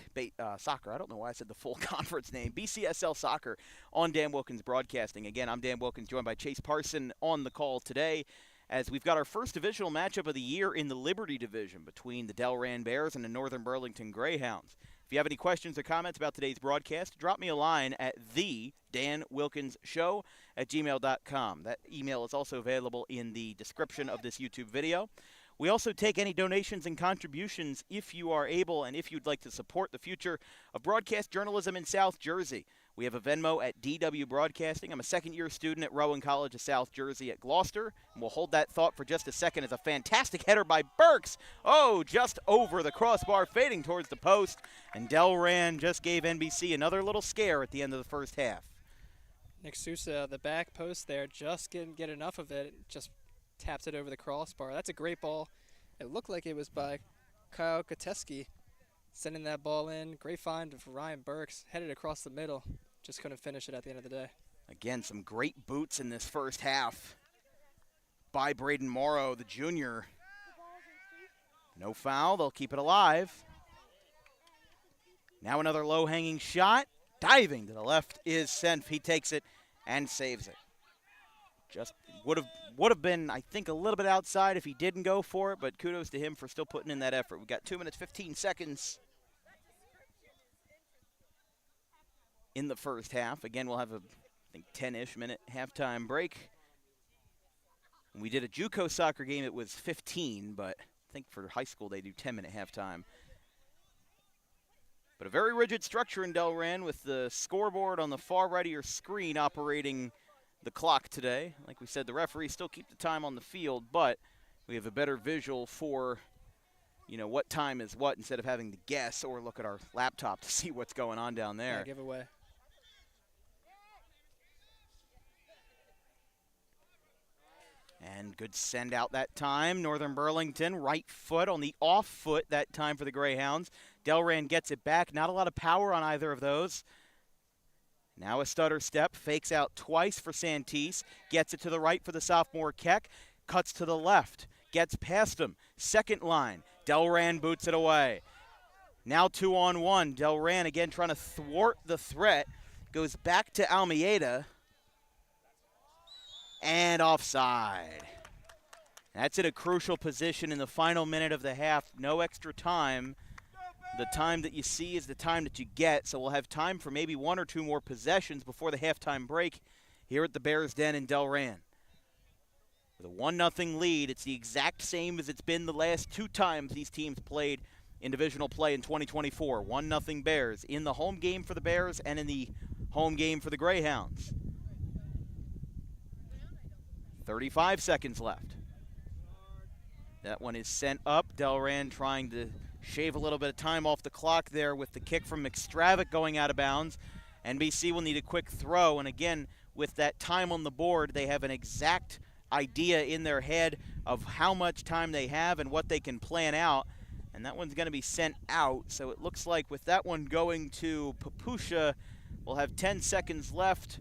soccer. I don't know why I said the full conference name. BCSL Soccer on Dan Wilkins Broadcasting. Again, I'm Dan Wilkins, joined by Chase Parson on the call today, as we've got our first divisional matchup of the year in the Liberty Division between the Delran Bears and the Northern Burlington Greyhounds. If you have any questions or comments about today's broadcast, drop me a line at thedanwilkinsshow@gmail.com. That email is also available in the description of this YouTube video. We also take any donations and contributions if you are able and if you'd like to support the future of broadcast journalism in South Jersey. We have a Venmo at DW Broadcasting. I'm a second-year student at Rowan College of South Jersey at Gloucester. And we'll hold that thought for just a second as a fantastic header by Burks. Oh, just over the crossbar, fading towards the post. And Delran just gave NBC another little scare at the end of the first half. Nick Sousa, the back post there, just couldn't get enough of it. Just taps it over the crossbar. That's a great ball. It looked like it was by Kyle Kateski sending that ball in. Great find of Ryan Burks, headed across the middle. Just couldn't finish it at the end of the day. Again, some great boots in this first half by Braden Morrow, the junior. No foul. They'll keep it alive. Now another low-hanging shot. Diving to the left is Senf. He takes it and saves it. Just would have been, I think, a little bit outside if he didn't go for it, but kudos to him for still putting in that effort. We've got 2 minutes, 15 seconds in the first half. Again, we'll have a, I think, 10-ish minute halftime break. When we did a JUCO soccer game, it was 15, but I think for high school they do 10-minute halftime. But a very rigid structure in Delran with the scoreboard on the far right of your screen operating the clock today. Like we said, the referees still keep the time on the field, but we have a better visual for, you know, what time is what instead of having to guess or look at our laptop to see what's going on down there. Yeah, giveaway. And good send out that time. Northern Burlington, right foot on the off foot that time for the Greyhounds. Delran gets it back. Not a lot of power on either of those. Now a stutter step. Fakes out twice for Santise. Gets it to the right for the sophomore Keck. Cuts to the left. Gets past him. Second line. Delran boots it away. Now 2-on-1. Delran again trying to thwart the threat. Goes back to Almeida. And offside. That's in a crucial position in the final minute of the half. No extra time. The time that you see is the time that you get, so we'll have time for maybe one or two more possessions before the halftime break here at the Bears Den in Delran. With a 1-0 lead, it's the exact same as it's been the last two times these teams played in divisional play in 2024. 1-0 Bears in the home game for the Bears and in the home game for the Greyhounds. 35 seconds left. That one is sent up. Delran trying to shave a little bit of time off the clock there with the kick from McStravick going out of bounds. NBC will need a quick throw, and again, with that time on the board, they have an exact idea in their head of how much time they have and what they can plan out, and that one's going to be sent out. So it looks like with that one going to Papusha, we'll have 10 seconds left.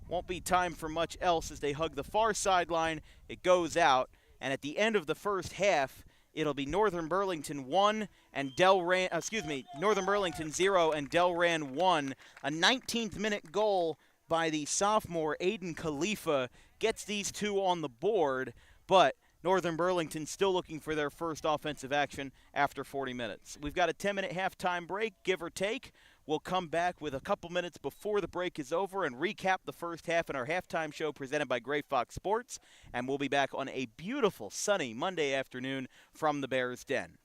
Won't be time for much else as they hug the far sideline. It goes out, and at the end of the first half, it'll be Northern Burlington 1 and Northern Burlington 0 and Delran 1. A 19th minute goal by the sophomore Aiden Khalifa gets these two on the board, but Northern Burlington still looking for their first offensive action after 40 minutes. We've got a 10-minute halftime break, give or take. We'll come back with a couple minutes before the break is over and recap the first half in our halftime show presented by Gray Fox Sports. And we'll be back on a beautiful, sunny Monday afternoon from the Bears Den.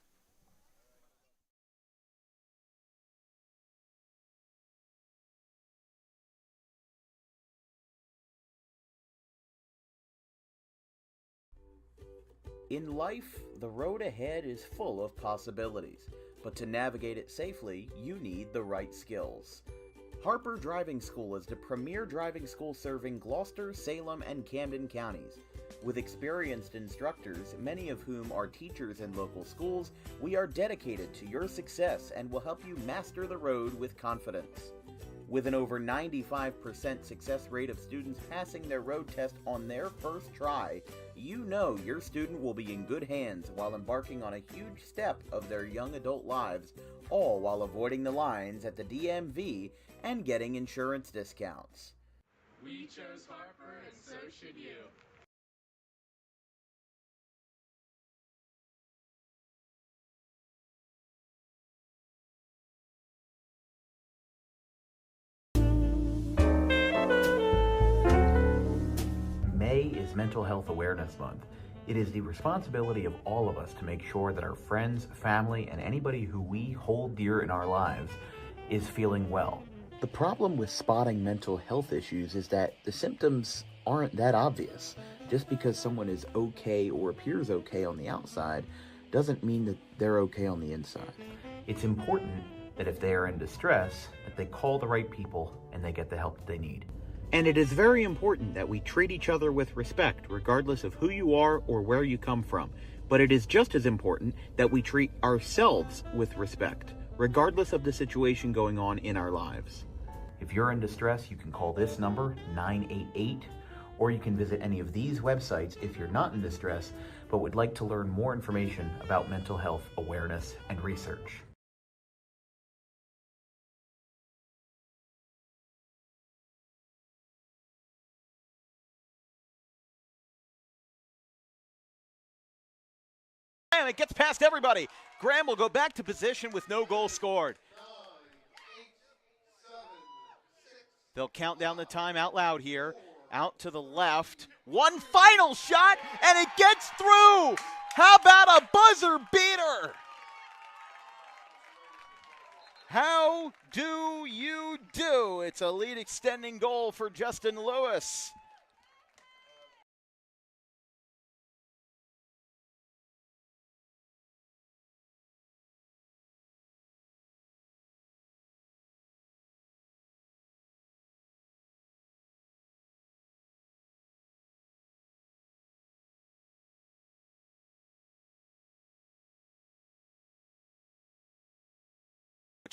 In life, the road ahead is full of possibilities. But to navigate it safely, you need the right skills. Harper Driving School is the premier driving school serving Gloucester, Salem, and Camden counties. With experienced instructors, many of whom are teachers in local schools, we are dedicated to your success and will help you master the road with confidence. With an over 95% success rate of students passing their road test on their first try, you know your student will be in good hands while embarking on a huge step of their young adult lives, all while avoiding the lines at the DMV and getting insurance discounts. We chose Harper, and so should you. May is Mental Health Awareness Month. It is the responsibility of all of us to make sure that our friends, family, and anybody who we hold dear in our lives is feeling well. The problem with spotting mental health issues is that the symptoms aren't that obvious. Just because someone is okay or appears okay on the outside doesn't mean that they're okay on the inside. It's important that if they are in distress, that they call the right people and they get the help that they need. And it is very important that we treat each other with respect, regardless of who you are or where you come from. But it is just as important that we treat ourselves with respect, regardless of the situation going on in our lives. If you're in distress, you can call this number, 988, or you can visit any of these websites if you're not in distress, but would like to learn more information about mental health awareness and research. And it gets past everybody. Graham will go back to position with no goal scored. They'll count down the time out loud here. Out to the left. One final shot, and it gets through. How about a buzzer beater? How do you do? It's a lead extending goal for Justin Lewis.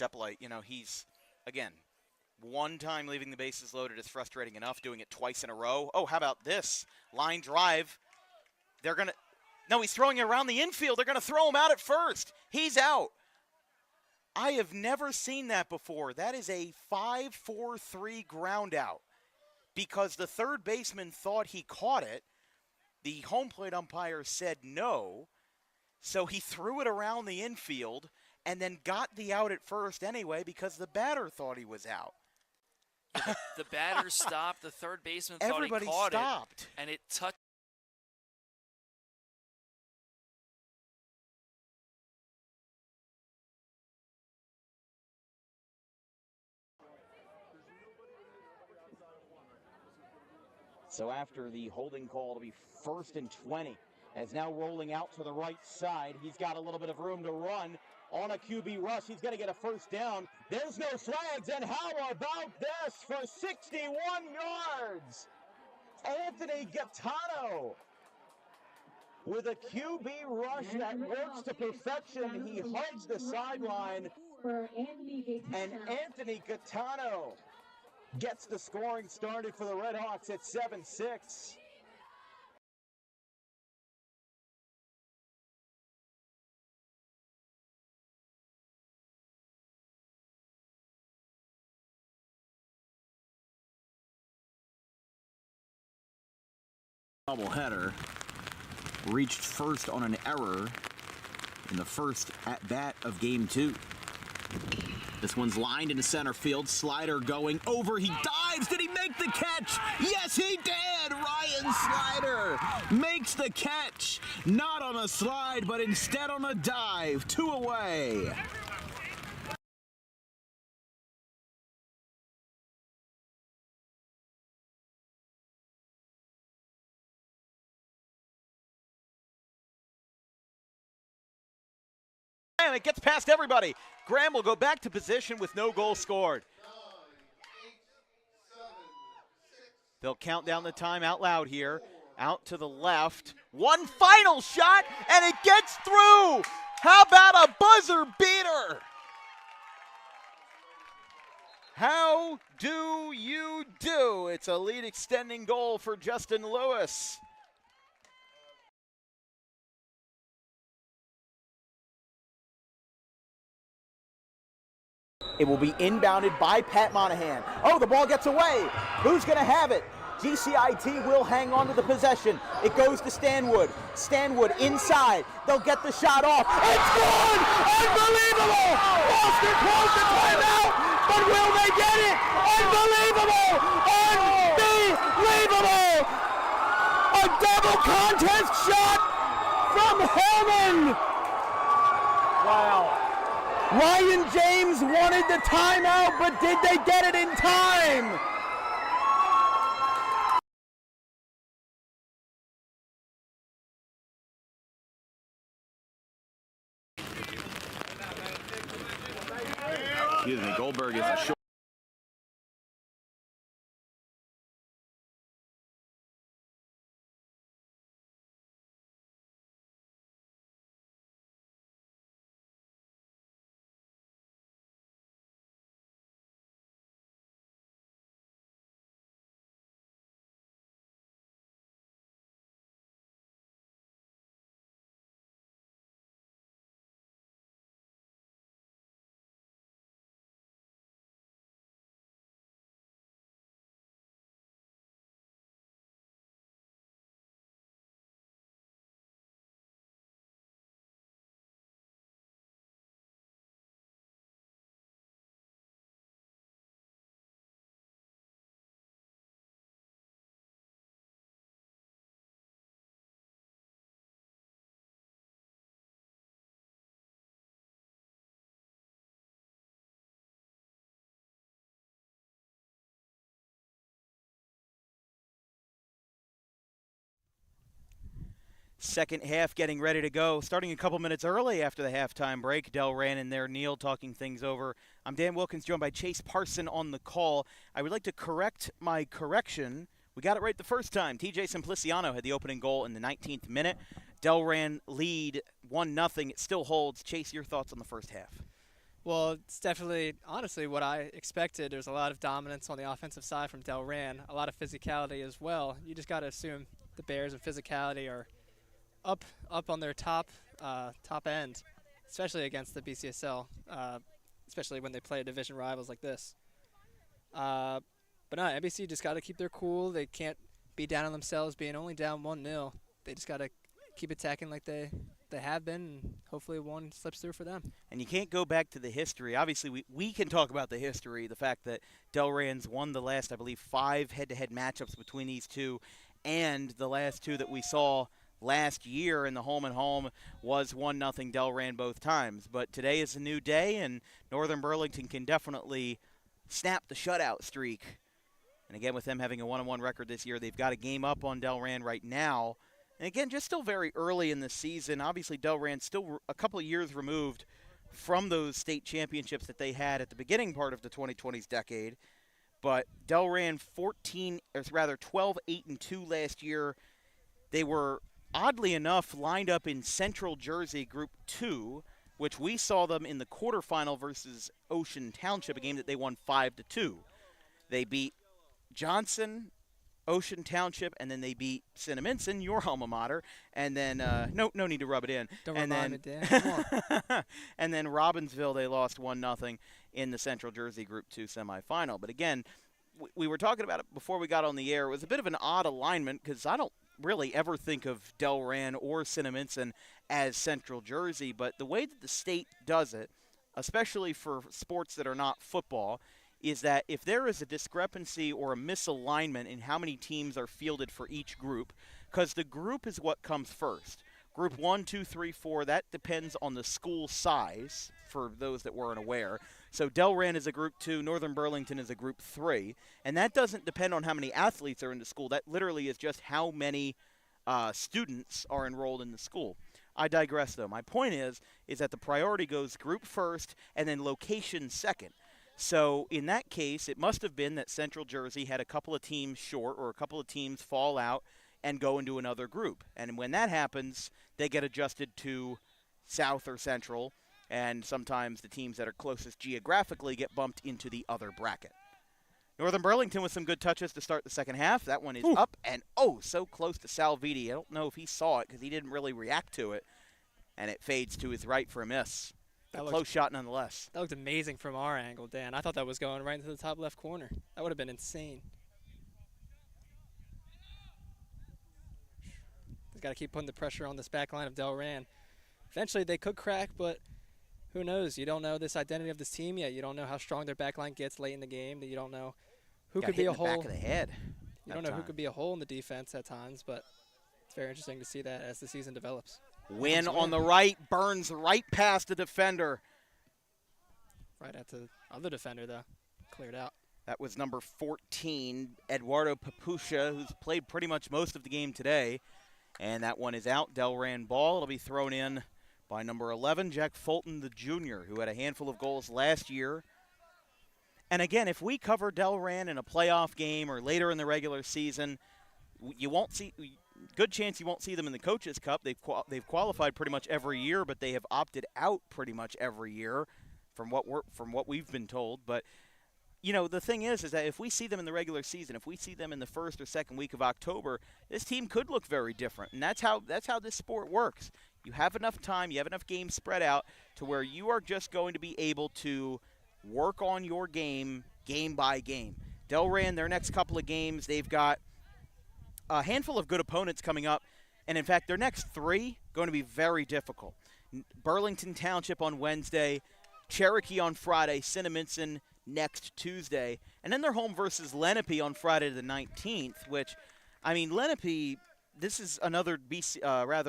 Epplite, he's, again, one time leaving the bases loaded is frustrating enough. Doing it twice in a row. Oh, how about this? Line drive. No, he's throwing it around the infield. They're going to throw him out at first. He's out. I have never seen that before. That is a 5-4-3 ground out because the third baseman thought he caught it. The home plate umpire said no, so he threw it around the infield and then got the out at first anyway because the batter thought he was out. The batter stopped. The third baseman thought Everybody he caught stopped. it, and it touched. So after the holding call to be 1st and 20, as now rolling out to the right side, he's got a little bit of room to run. On a QB rush, he's going to get a first down. There's no flags, and how about this for 61 yards? Anthony Gaetano with a QB rush that works to perfection. He hugs the sideline, and Anthony Gaetano gets the scoring started for the Redhawks at 7-6. Doubleheader reached first on an error in the first at-bat of Game 2. This one's lined into center field. Slider going over. He dives. Did he make the catch? Yes, he did. Ryan Slider makes the catch. Not on a slide, but instead on a dive. 2 away. And it gets past everybody. Graham will go back to position with no goal scored. They'll count down the time out loud here. Out to the left. One final shot, and it gets through. How about a buzzer beater? How do you do? It's a lead extending goal for Justin Lewis. It will be inbounded by Pat Monahan. Oh, the ball gets away. Who's going to have it? GCIT will hang on to the possession. It goes to Stanwood. Stanwood inside. They'll get the shot off. It's gone! Unbelievable! Boston calls the timeout, but will they get it? Unbelievable! Unbelievable! A double contest shot from Hellman! Wow. Ryan James wanted the timeout, but did they get it in time? Excuse me, Goldberg is a short. Second half getting ready to go. Starting a couple minutes early after the halftime break. Delran and there, Neil talking things over. I'm Dan Wilkins, joined by Chase Parson on the call. I would like to correct my correction. We got it right the first time. TJ Simpliciano had the opening goal in the 19th minute. Delran lead 1-0. It still holds. Chase, your thoughts on the first half? Well, it's definitely, honestly, what I expected. There's a lot of dominance on the offensive side from Delran, a lot of physicality as well. You just got to assume the Bears and physicality are up on their top end, especially against the BCSL, especially when they play division rivals like this. But no, NBC just got to keep their cool. They can't be down on themselves, being only down 1-0. They just got to keep attacking like they have been, and hopefully one slips through for them. And you can't go back to the history. Obviously, we can talk about the history, the fact that Delran's won the last, I believe, 5 head-to-head matchups between these two, and the last 2 that we saw last year in the home-and-home was 1-0 Delran both times. But today is a new day, and Northern Burlington can definitely snap the shutout streak. And again, with them having a 1-1 record this year, they've got a game up on Delran right now. And again, just still very early in the season. Obviously, Delran's still a couple of years removed from those state championships that they had at the beginning part of the 2020s decade. But Delran 12-8-2 last year. They were, oddly enough, lined up in Central Jersey Group 2, which we saw them in the quarterfinal versus Ocean Township, a game that they won 5-2. They beat Johnson, Ocean Township, and then they beat Cinnaminson, your alma mater, and then no need to rub it in. Don't and remind then, me, Dan. Come on. And then Robbinsville, they lost 1-0 in the Central Jersey Group 2 semifinal. But again, we were talking about it before we got on the air. It was a bit of an odd alignment because I don't really ever think of Delran or Cinnaminson as Central Jersey, but the way that the state does it, especially for sports that are not football, is that if there is a discrepancy or a misalignment in how many teams are fielded for each group, because the group is what comes first. Group 1, 2, 3, 4, that depends on the school size, for those that weren't aware. So Delran is a Group 2, Northern Burlington is a Group 3, and that doesn't depend on how many athletes are in the school. That literally is just how many students are enrolled in the school. I digress, though. My point is that the priority goes group first and then location second. So in that case, it must have been that Central Jersey had a couple of teams short or a couple of teams fall out and go into another group. And when that happens, they get adjusted to South or Central, and sometimes the teams that are closest geographically get bumped into the other bracket. Northern Burlington with some good touches to start the second half. That one is up and, so close to Salviti. I don't know if he saw it because he didn't really react to it, and it fades to his right for a miss. A close shot nonetheless. That looked amazing from our angle, Dan. I thought that was going right into the top left corner. That would have been insane. They've got to keep putting the pressure on this back line of Delran. Eventually they could crack, but who knows? You don't know this identity of this team yet. You don't know how strong their back line gets late in the game. You don't know who could be a hole. Back of the head. You don't know who could be a hole in the defense at times, but it's very interesting to see that as the season develops. Win on the right, Burns right past the defender. Right at the other defender, though. Cleared out. That was number 14, Eduardo Papusha, who's played pretty much most of the game today. And that one is out. Delran ball. It'll be thrown in by number 11, Jack Fulton, the junior, who had a handful of goals last year. And again, if we cover Delran in a playoff game or later in the regular season, you won't see. Good chance you won't see them in the Coaches Cup. They've qualified pretty much every year, but they have opted out pretty much every year, from what we've been told. But you know, the thing is that if we see them in the regular season, if we see them in the first or second week of October, this team could look very different. And that's how this sport works. You have enough time, you have enough games spread out to where you are just going to be able to work on your game by game. Delran, their next couple of games, they've got a handful of good opponents coming up. And in fact, their next 3 going to be very difficult. Burlington Township on Wednesday, Cherokee on Friday, Cinnaminson next Tuesday, and then they're home versus Lenape on Friday the 19th, which, I mean, Lenape, this is another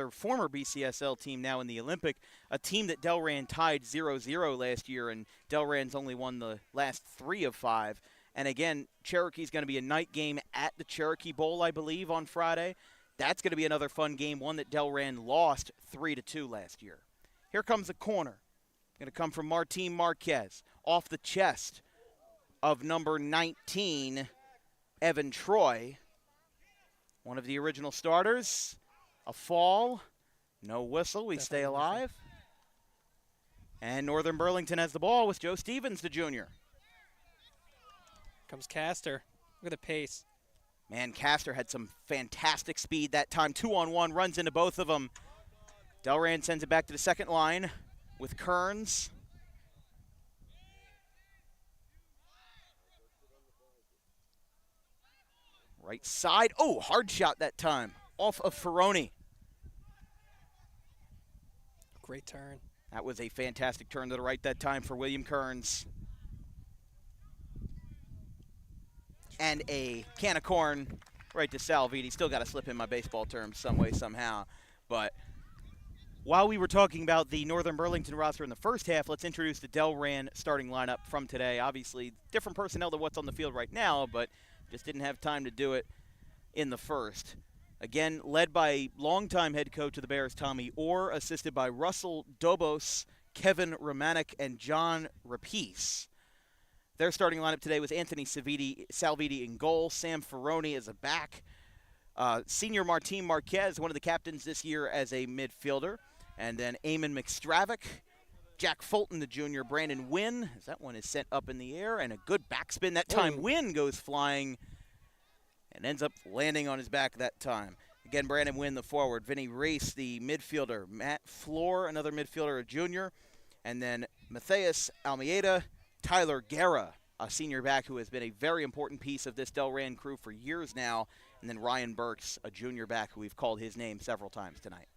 former BCSL team now in the Olympic, a team that Delran tied 0-0 last year, and Delran's only won the last 3 of 5. And again, Cherokee's going to be a night game at the Cherokee Bowl, I believe, on Friday. That's going to be another fun game, one that Delran lost 3-2 last year. Here comes a corner. Going to come from Martin Marquez. Off the chest of number 19, Evan Troy. One of the original starters. A fall. No whistle. We stay alive. And Northern Burlington has the ball with Joe Stevens, the junior. Comes Castor. Look at the pace. Man, Castor had some fantastic speed that time. 2-on-1, runs into both of them. Delran sends it back to the second line with Kearns. Right side. Oh, hard shot that time. Off of Ferroni. Great turn. That was a fantastic turn to the right that time for William Kearns. And a can of corn right to Salviti. Still got to slip in my baseball terms some way, somehow. But while we were talking about the Northern Burlington roster in the first half, let's introduce the Delran starting lineup from today. Obviously, different personnel than what's on the field right now, but just didn't have time to do it in the first. Again, led by longtime head coach of the Bears, Tommy Orr, assisted by Russell Dobos, Kevin Romanek, and John Rapice. Their starting lineup today was Anthony Salviti in goal, Sam Ferroni as a back, senior Martin Marquez, one of the captains this year as a midfielder, and then Eamon McStravick, Jack Fulton, the junior, Brandon Wynn, as that one is sent up in the air, and a good backspin that time. Wynn goes flying and ends up landing on his back that time. Again, Brandon Wynn, the forward, Vinny Reese, the midfielder, Matt Floor, another midfielder, a junior, and then Matthias Almeida, Tyler Guerra, a senior back who has been a very important piece of this Delran crew for years now, and then Ryan Burks, a junior back who we've called his name several times tonight.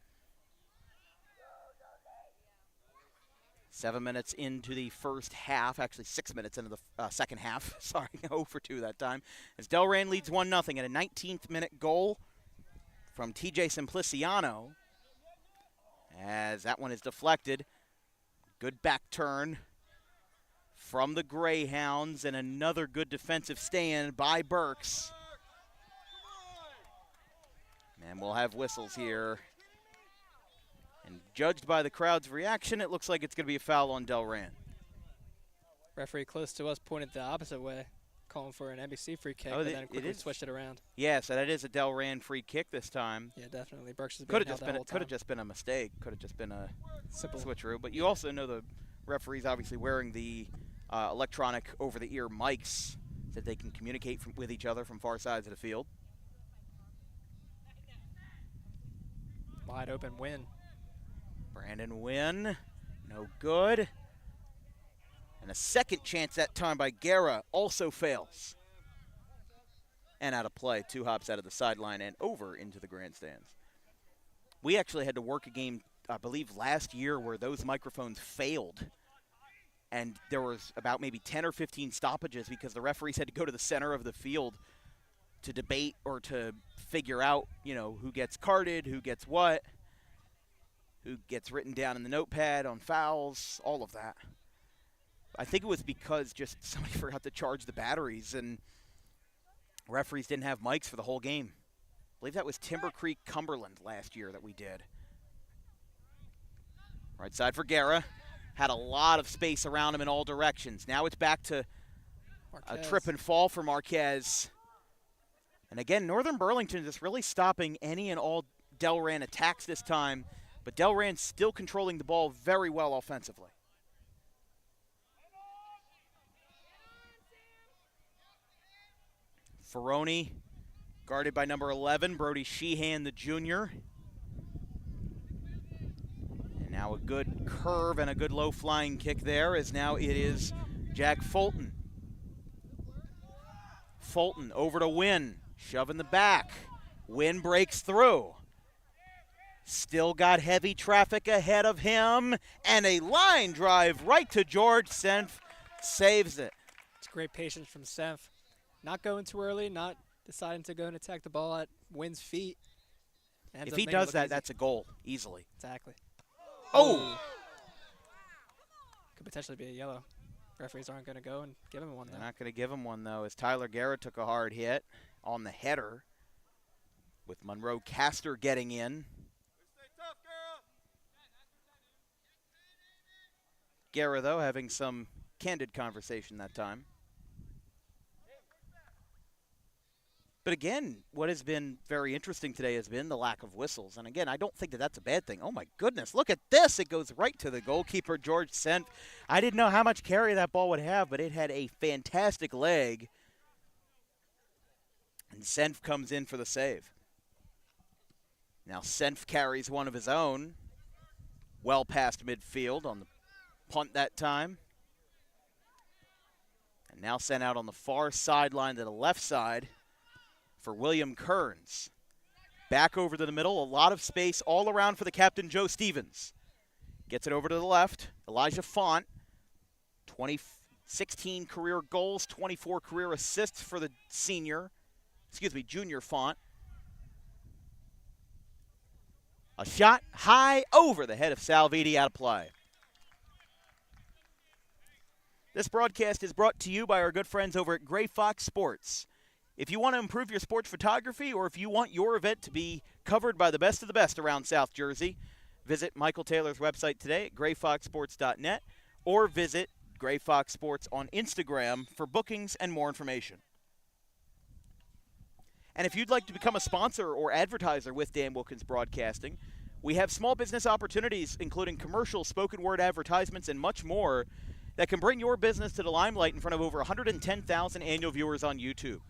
7 minutes into the first half, actually 6 minutes into the second half. Sorry, 0 for 2 that time. As Delran leads 1-0 at a 19th minute goal from TJ Simpliciano. As that one is deflected. Good back turn from the Greyhounds, and another good defensive stand by Burks. And we'll have whistles here. And judged by the crowd's reaction, it looks like it's going to be a foul on Delran. Referee close to us pointed the opposite way, calling for an NBC free kick, Oh, but then quickly switched it around. Yeah, so that is a Delran free kick this time. Yeah, definitely. Burks has Could have just been a mistake. Could have just been a simple switcheroo. But you also know the referee's obviously wearing the electronic over-the-ear mics so that they can communicate with each other from far sides of the field. Wide open win. Brandon Wynn, no good. And a second chance that time by Guerra also fails. And out of play, 2 hops out of the sideline and over into the grandstands. We actually had to work a game, I believe, last year where those microphones failed. And there was about maybe 10 or 15 stoppages because the referees had to go to the center of the field to debate or to figure out, who gets carded, who gets what, who gets written down in the notepad on fouls, all of that. I think it was because just somebody forgot to charge the batteries and referees didn't have mics for the whole game. I believe that was Timber Creek, Cumberland last year that we did. Right side for Guerra. Had a lot of space around him in all directions. Now it's back to a trip and fall for Marquez. And again, Northern Burlington is really stopping any and all Delran attacks this time, but Delran's still controlling the ball very well offensively. Ferroni, guarded by number 11, Brody Sheehan, the junior. And now a good curve and a good low-flying kick there, as now it is Jack Fulton. Fulton over to Wynn, shoving the back. Wynn breaks through. Still got heavy traffic ahead of him, and a line drive right to George. Senf saves it. It's great patience from Senf. Not going too early, not deciding to go and attack the ball at Wynn's feet. If he does that, that's a goal, easily. Exactly. Oh! Could potentially be a yellow. Referees aren't going to go and give him one, though. They're not going to give him one, though, as Tyler Guerra took a hard hit on the header, with Monroe Castor getting in. Guerra, though, having some candid conversation that time. But again, what has been very interesting today has been the lack of whistles. And again, I don't think that that's a bad thing. Oh, my goodness, look at this. It goes right to the goalkeeper, George Senf. I didn't know how much carry that ball would have, but it had a fantastic leg. And Senf comes in for the save. Now Senf carries one of his own. Well past midfield on the punt that time. And now sent out on the far sideline to the left side for William Kearns. Back over to the middle, a lot of space all around for the captain, Joe Stevens. Gets it over to the left, Elijah Font. 16 career goals, 24 career assists for the junior Font. A shot high over the head of Salviti, out of play. This broadcast is brought to you by our good friends over at Gray Fox Sports. If you want to improve your sports photography, or if you want your event to be covered by the best of the best around South Jersey, visit Michael Taylor's website today at grayfoxsports.net, or visit Gray Fox Sports on Instagram for bookings and more information. And if you'd like to become a sponsor or advertiser with Dan Wilkins Broadcasting, we have small business opportunities, including commercial, spoken word advertisements, and much more that can bring your business to the limelight in front of over 110,000 annual viewers on YouTube.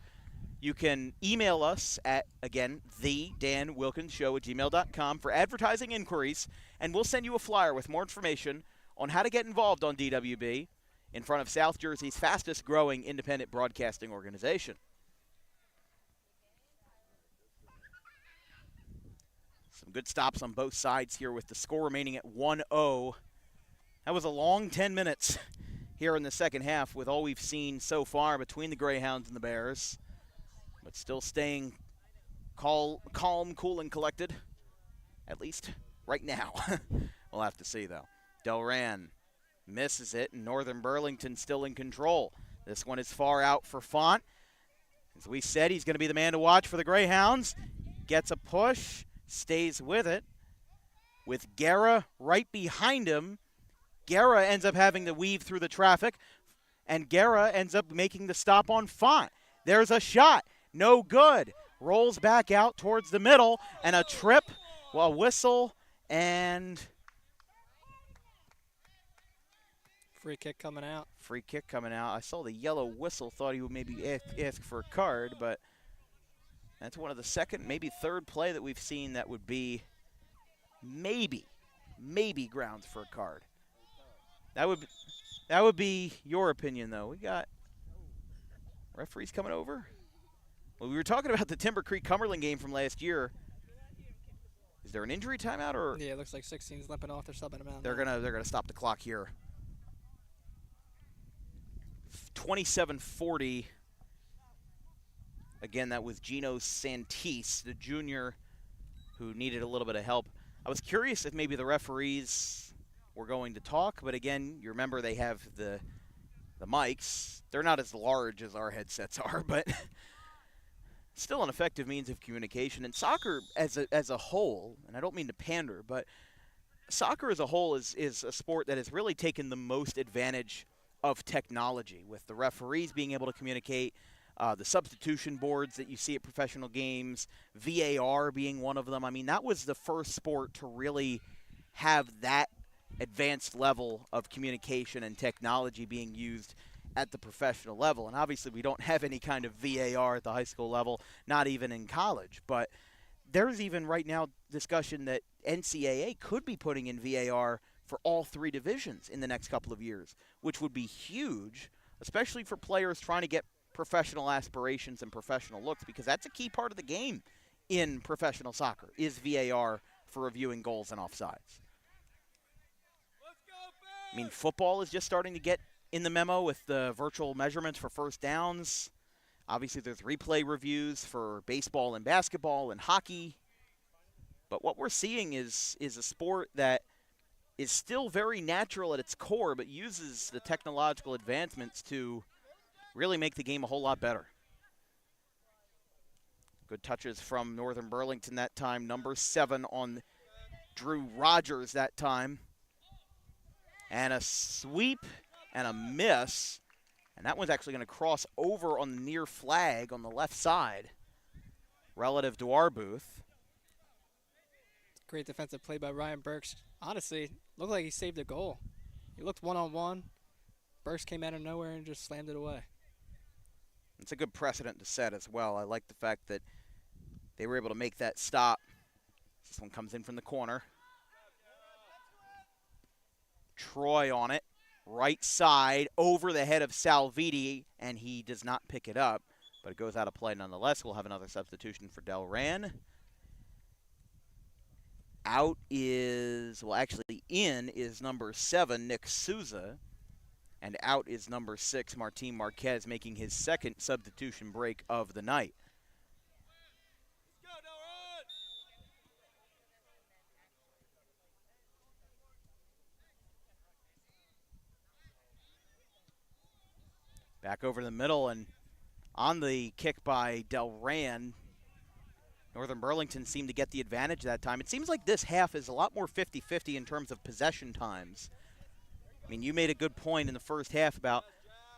You can email us at, again, thedanwilkinsshow@gmail.com for advertising inquiries, and we'll send you a flyer with more information on how to get involved on DWB in front of South Jersey's fastest-growing independent broadcasting organization. Some good stops on both sides here with the score remaining at 1-0. That was a long 10 minutes here in the second half with all we've seen so far between the Greyhounds and the Bears. But still staying calm, cool, and collected, at least right now. We'll have to see, though. Delran misses it, and Northern Burlington still in control. This one is far out for Font. As we said, he's going to be the man to watch for the Greyhounds. Gets a push, stays with it. With Guerra right behind him, Guerra ends up having to weave through the traffic, and Guerra ends up making the stop on Font. There's a shot. No good. Rolls back out towards the middle, and a trip, a whistle, and free kick coming out. Free kick coming out. I saw the yellow whistle, thought he would maybe ask for a card, but that's one of the second, maybe third play that we've seen that would be maybe grounds for a card. That would be your opinion, though. We got referees coming over. Well, we were talking about the Timber Creek Cumberland game from last year. Is there an injury timeout, or? Yeah, it looks like 16's limping off. They're subbing him out. They're gonna stop the clock here. 27:40. Again, that was Gino Santis, the junior, who needed a little bit of help. I was curious if maybe the referees were going to talk, but again, you remember they have the the mics. They're not as large as our headsets are, but still an effective means of communication. And soccer as a whole, and I don't mean to pander, but soccer as a whole is a sport that has really taken the most advantage of technology, with the referees being able to communicate, the substitution boards that you see at professional games, VAR being one of them. I mean, that was the first sport to really have that advanced level of communication and technology being used at the professional level. And obviously we don't have any kind of VAR at the high school level, not even in college. But there's even right now discussion that NCAA could be putting in VAR for all 3 divisions in the next couple of years, which would be huge, especially for players trying to get professional aspirations and professional looks, because that's a key part of the game in professional soccer, is VAR for reviewing goals and offsides. I mean, football is just starting to get in the memo with the virtual measurements for first downs. Obviously, there's replay reviews for baseball and basketball and hockey. But what we're seeing is a sport that is still very natural at its core, but uses the technological advancements to really make the game a whole lot better. Good touches from Northern Burlington that time. Number 7 on Drew Rogers that time. And a sweep and a miss. And that one's actually going to cross over on the near flag on the left side relative to our booth. Great defensive play by Ryan Burks. Honestly, looked like he saved a goal. He looked one-on-one. Burks came out of nowhere and just slammed it away. It's a good precedent to set as well. I like the fact that they were able to make that stop. This one comes in from the corner. Troy on it, right side, over the head of Salviti, and he does not pick it up, but it goes out of play nonetheless. We'll have another substitution for Delran. Out is, well, actually in is number 7, Nick Souza, and out is number 6, Martin Marquez, making his second substitution break of the night. Back over the middle, and on the kick by Delran, Northern Burlington seemed to get the advantage that time. It seems like this half is a lot more 50-50 in terms of possession times. I mean, you made a good point in the first half about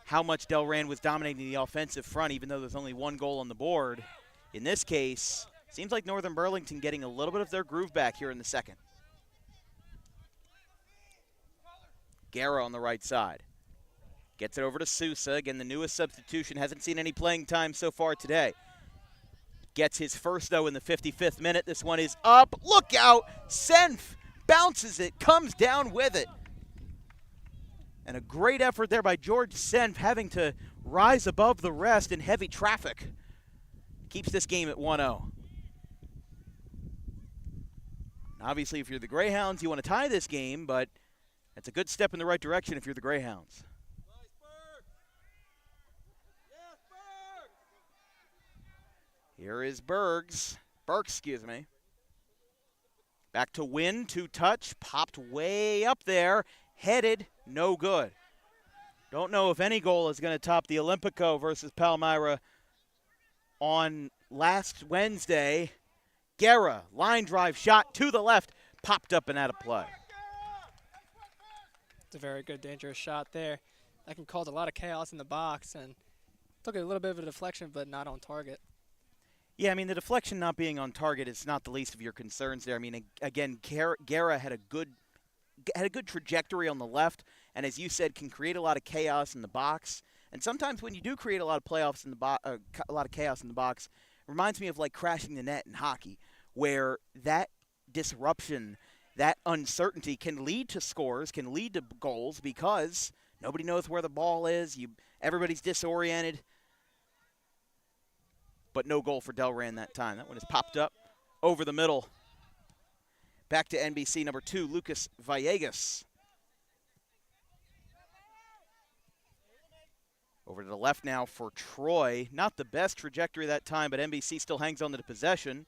how much Delran was dominating the offensive front, even though there's only 1 goal on the board. In this case, seems like Northern Burlington getting a little bit of their groove back here in the second. Guerra on the right side. Gets it over to Sousa. Again, the newest substitution. Hasn't seen any playing time so far today. Gets his first, though, in the 55th minute. This one is up. Look out. Senf bounces it, comes down with it. And a great effort there by George Senf, having to rise above the rest in heavy traffic. Keeps this game at 1-0. Obviously, if you're the Greyhounds, you want to tie this game, but it's a good step in the right direction if you're the Greyhounds. Here is Burks, excuse me. Back to Wynn, 2-touch, popped way up there, headed, no good. Don't know if any goal is going to top the Olympico versus Palmyra on last Wednesday. Guerra, line drive shot to the left, popped up and out of play. It's a very good, dangerous shot there. That can cause a lot of chaos in the box, and took a little bit of a deflection, but not on target. Yeah, I mean, the deflection not being on target is not the least of your concerns there. I mean, again, Guerra had a good trajectory on the left, and as you said, can create a lot of chaos in the box. And sometimes when you do create a lot of chaos in the box, it reminds me of like crashing the net in hockey, where that disruption, that uncertainty can lead to scores, can lead to goals, because nobody knows where the ball is. Everybody's disoriented. But no goal for Delran that time. That one is popped up over the middle. Back to NBC number 2, Lucas Villegas. Over to the left now for Troy. Not the best trajectory that time, but NBC still hangs on to the possession.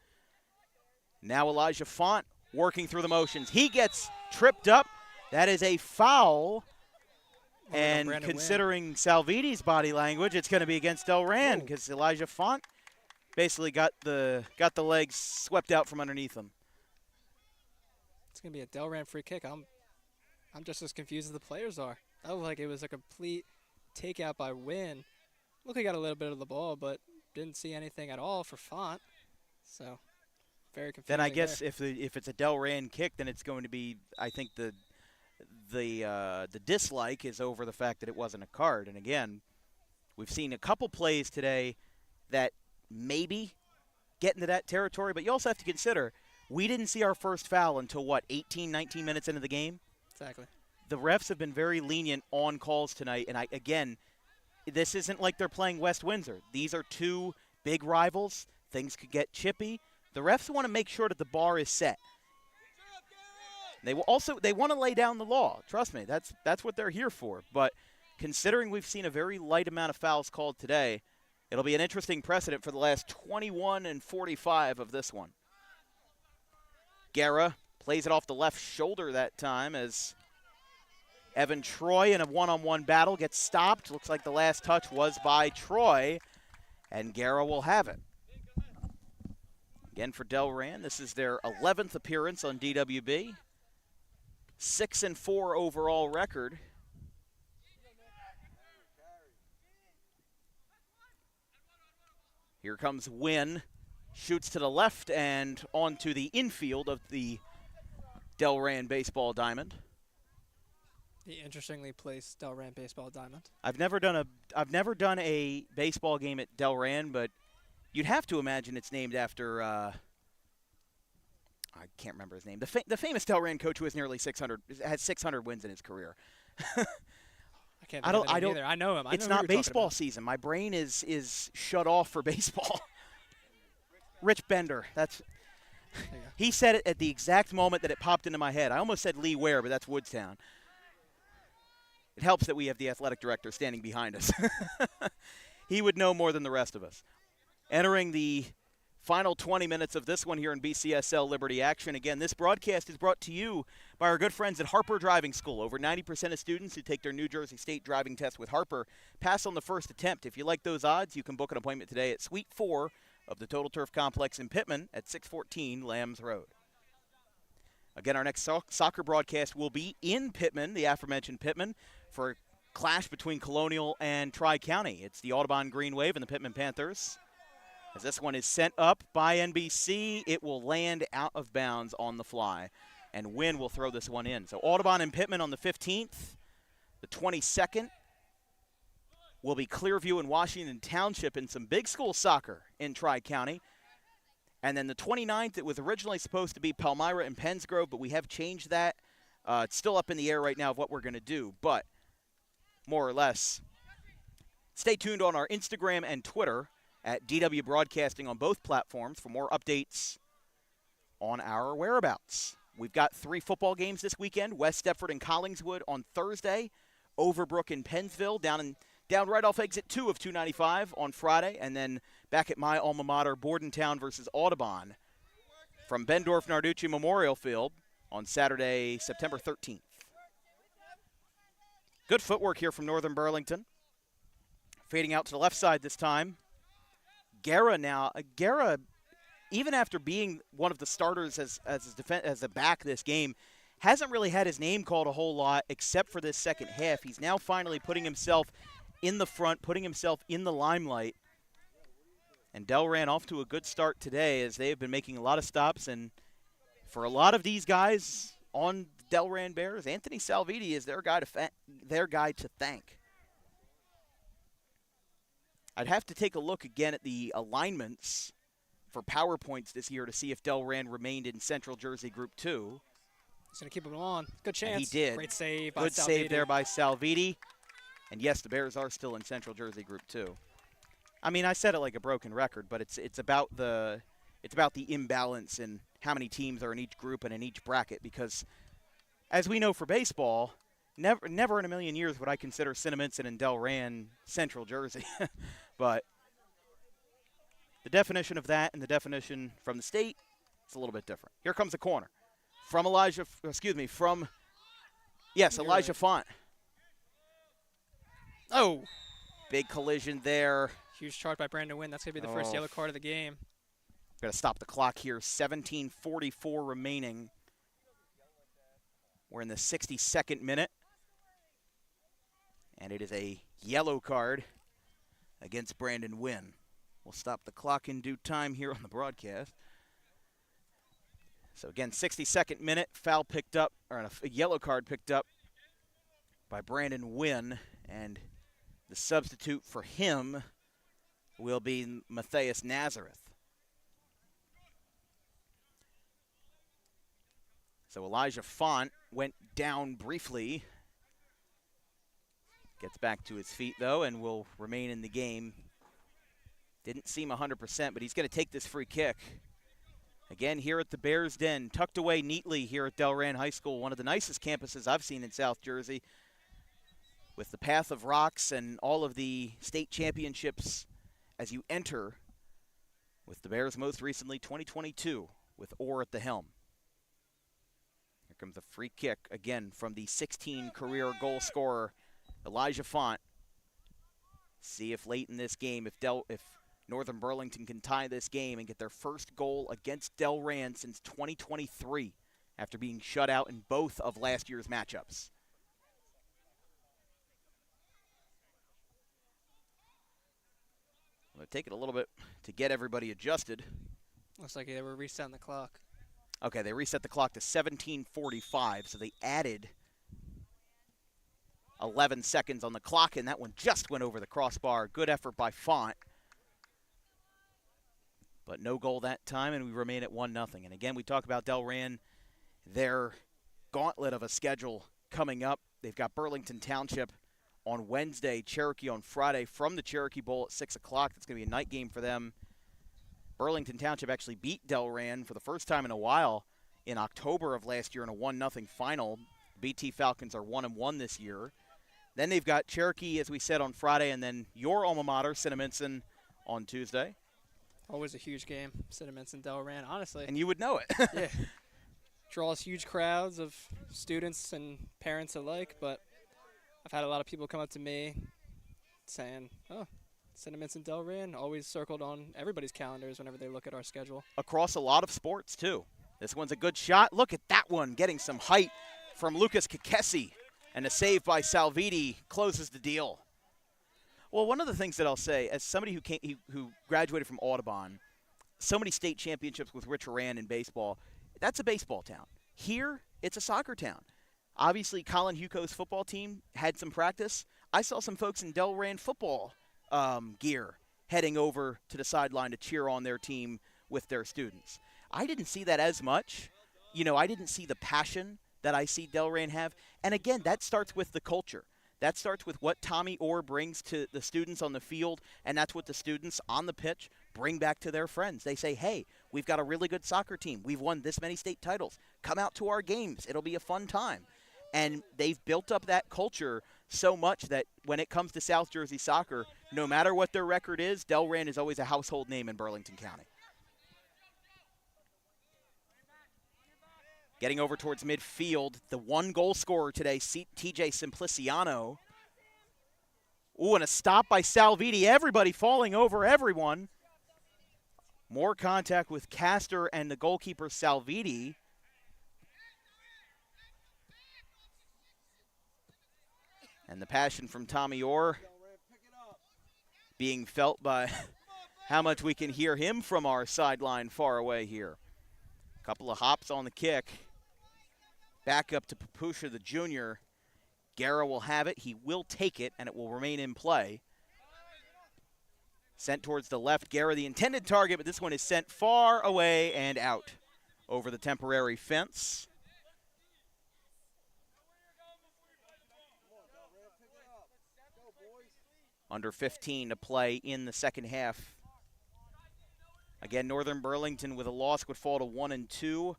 Now Elijah Font working through the motions. He gets tripped up. That is a foul. And considering Salvidi's body language, it's going to be against Delran because Elijah Font basically got the legs swept out from underneath him. It's going to be a Delran free kick. I'm just as confused as the players are. That looked like it was a complete takeout by Wynn. Looked like he got a little bit of the ball, but didn't see anything at all for Font. So, very confusing. Then I guess if it's a Delran kick, then it's going to be, I think the dislike is over the fact that it wasn't a card. And again, we've seen a couple plays today that maybe get into that territory, but you also have to consider we didn't see our first foul until, 18, 19 minutes into the game? Exactly. The refs have been very lenient on calls tonight, and again, this isn't like they're playing West Windsor. These are two big rivals. Things could get chippy. The refs want to make sure that the bar is set. They want to lay down the law. Trust me, that's what they're here for. But considering we've seen a very light amount of fouls called today, it'll be an interesting precedent for the last 21 and 45 of this one. Guerra plays it off the left shoulder that time as Evan Troy in a one-on-one battle gets stopped. Looks like the last touch was by Troy, and Guerra will have it. Again for Delran, this is their 11th appearance on DWB. 6-4 overall record. Here comes Wynn. Shoots to the left and onto the infield of the Delran baseball diamond. The interestingly placed Delran baseball diamond. I've never done a baseball game at Delran, but you'd have to imagine it's named after I can't remember his name. The famous Delran coach who has nearly 600 wins in his career. I can't think of it either. I know him. It's not baseball season. My brain is shut off for baseball. Rich Bender. He said it at the exact moment that it popped into my head. I almost said Lee Ware, but that's Woodstown. It helps that we have the athletic director standing behind us. He would know more than the rest of us. Entering the final 20 minutes of this one here in BCSL Liberty Action. Again, this broadcast is brought to you by our good friends at Harper Driving School. Over 90% of students who take their New Jersey State driving test with Harper pass on the first attempt. If you like those odds, you can book an appointment today at Suite 4 of the Total Turf Complex in Pittman at 614 Lambs Road. Again, our next soccer broadcast will be in Pittman, the aforementioned Pittman, for a clash between Colonial and Tri-County. It's the Audubon Green Wave and the Pittman Panthers. As this one is sent up by NBC, it will land out of bounds on the fly, and Wynn will throw this one in. So Audubon and Pittman on the 15th. The 22nd will be Clearview and Washington Township in some big school soccer in Tri-County. And then the 29th, it was originally supposed to be Palmyra and Pennsgrove, but we have changed that. It's still up in the air right now of what we're going to do, but more or less, stay tuned on our Instagram and Twitter at DW Broadcasting on both platforms for more updates on our whereabouts. We've got 3 football games this weekend: West Stepford and Collingswood on Thursday, Overbrook and Pennsville down right off exit 2 of 295 on Friday, and then back at my alma mater, Bordentown versus Audubon from Bendorf Narducci Memorial Field on Saturday, September 13th. Good footwork here from Northern Burlington. Fading out to the left side this time. Guerra now. Guerra, even after being one of the starters as a back this game, hasn't really had his name called a whole lot except for this second half. He's now finally putting himself in the front, putting himself in the limelight. And Delran off to a good start today as they have been making a lot of stops. And for a lot of these guys on Delran Bears, Anthony Salviti is their guy to thank. I'd have to take a look again at the alignments for PowerPoints this year to see if Delran remained in Central Jersey Group 2. He's going to keep him on. Good chance. And he did. Great save by Good Salviti. save there by Salviti. And yes, the Bears are still in Central Jersey Group 2. I mean, I said it like a broken record, but it's about the imbalance in how many teams are in each group and in each bracket, because as we know for baseball, never in a million years would I consider Cinnaminson and Delran Central Jersey. But the definition of that and the definition from the state is a little bit different. Here comes a corner from Elijah Font. Oh, Big collision there. huge charge by Brandon Wynn. That's going to be the first yellow card of the game. Got to stop the clock here. 17:44 remaining. We're in the 62nd minute. And it is a yellow card against Brandon Wynn. We'll stop the clock in due time here on the broadcast. So again, 62nd minute, foul picked up, or a yellow card picked up by Brandon Wynn, and the substitute for him will be Matthias Nazareth. So Elijah Font went down briefly. Gets back to his feet, though, and will remain in the game. Didn't seem 100%, but he's going to take this free kick. Again, here at the Bears Den, tucked away neatly here at Delran High School, one of the nicest campuses I've seen in South Jersey, with the path of rocks and all of the state championships as you enter, with the Bears most recently 2022 with Orr at the helm. Here comes a free kick again from the 16 career goal scorer Elijah Font. See if late in this game, if Northern Burlington can tie this game and get their first goal against Delran since 2023 after being shut out in both of last year's matchups. Well, it'll take it a little bit to get everybody adjusted. Looks like they were resetting the clock. Okay, they reset the clock to 17:45, so they added 11 seconds on the clock, and that one just went over the crossbar. Good effort by Font. But no goal that time, and we remain at 1-0. And again, we talk about Delran, their gauntlet of a schedule coming up. They've got Burlington Township on Wednesday, Cherokee on Friday from the Cherokee Bowl at 6 o'clock. That's going to be a night game for them. Burlington Township actually beat Delran for the first time in a while in October of last year in a 1-0 final. BT Falcons are 1-1 this year. Then they've got Cherokee, as we said, on Friday, and then your alma mater, Cinnaminson, on Tuesday. Always a huge game, Cinnaminson Delran, honestly. And you would know it. Yeah. Draws huge crowds of students and parents alike, but I've had a lot of people come up to me saying, oh, Cinnaminson Delran, always circled on everybody's calendars whenever they look at our schedule. Across a lot of sports, too. This one's a good shot. Look at that one, getting some height from Lucas Kakesi. And a save by Salviti closes the deal. Well, one of the things that I'll say, as somebody who graduated from Audubon, so many state championships with Rich Horan in baseball, that's a baseball town. Here, it's a soccer town. Obviously, Colin Huco's football team had some practice. I saw some folks in Delran football gear heading over to the sideline to cheer on their team with their students. I didn't see that as much. You know, I didn't see the passion that I see Delran have. And again, that starts with the culture. That starts with what Tommy Orr brings to the students on the field, and that's what the students on the pitch bring back to their friends. They say, hey, we've got a really good soccer team. We've won this many state titles. Come out to our games. It'll be a fun time. And they've built up that culture so much that when it comes to South Jersey soccer, no matter what their record is, Delran is always a household name in Burlington County. Getting over towards midfield, the one goal scorer today, TJ Simpliciano. Ooh, and a stop by Salviti. Everybody falling over everyone. More contact with Castor and the goalkeeper, Salviti. And the passion from Tommy Orr being felt by how much we can hear him from our sideline far away here. A couple of hops on the kick. Back up to Papusha, the junior. Guerra will have it. He will take it, and it will remain in play. Sent towards the left. Guerra, the intended target, but this one is sent far away and out over the temporary fence. Under 15 to play in the second half. Again, Northern Burlington with a loss would fall to 1-2.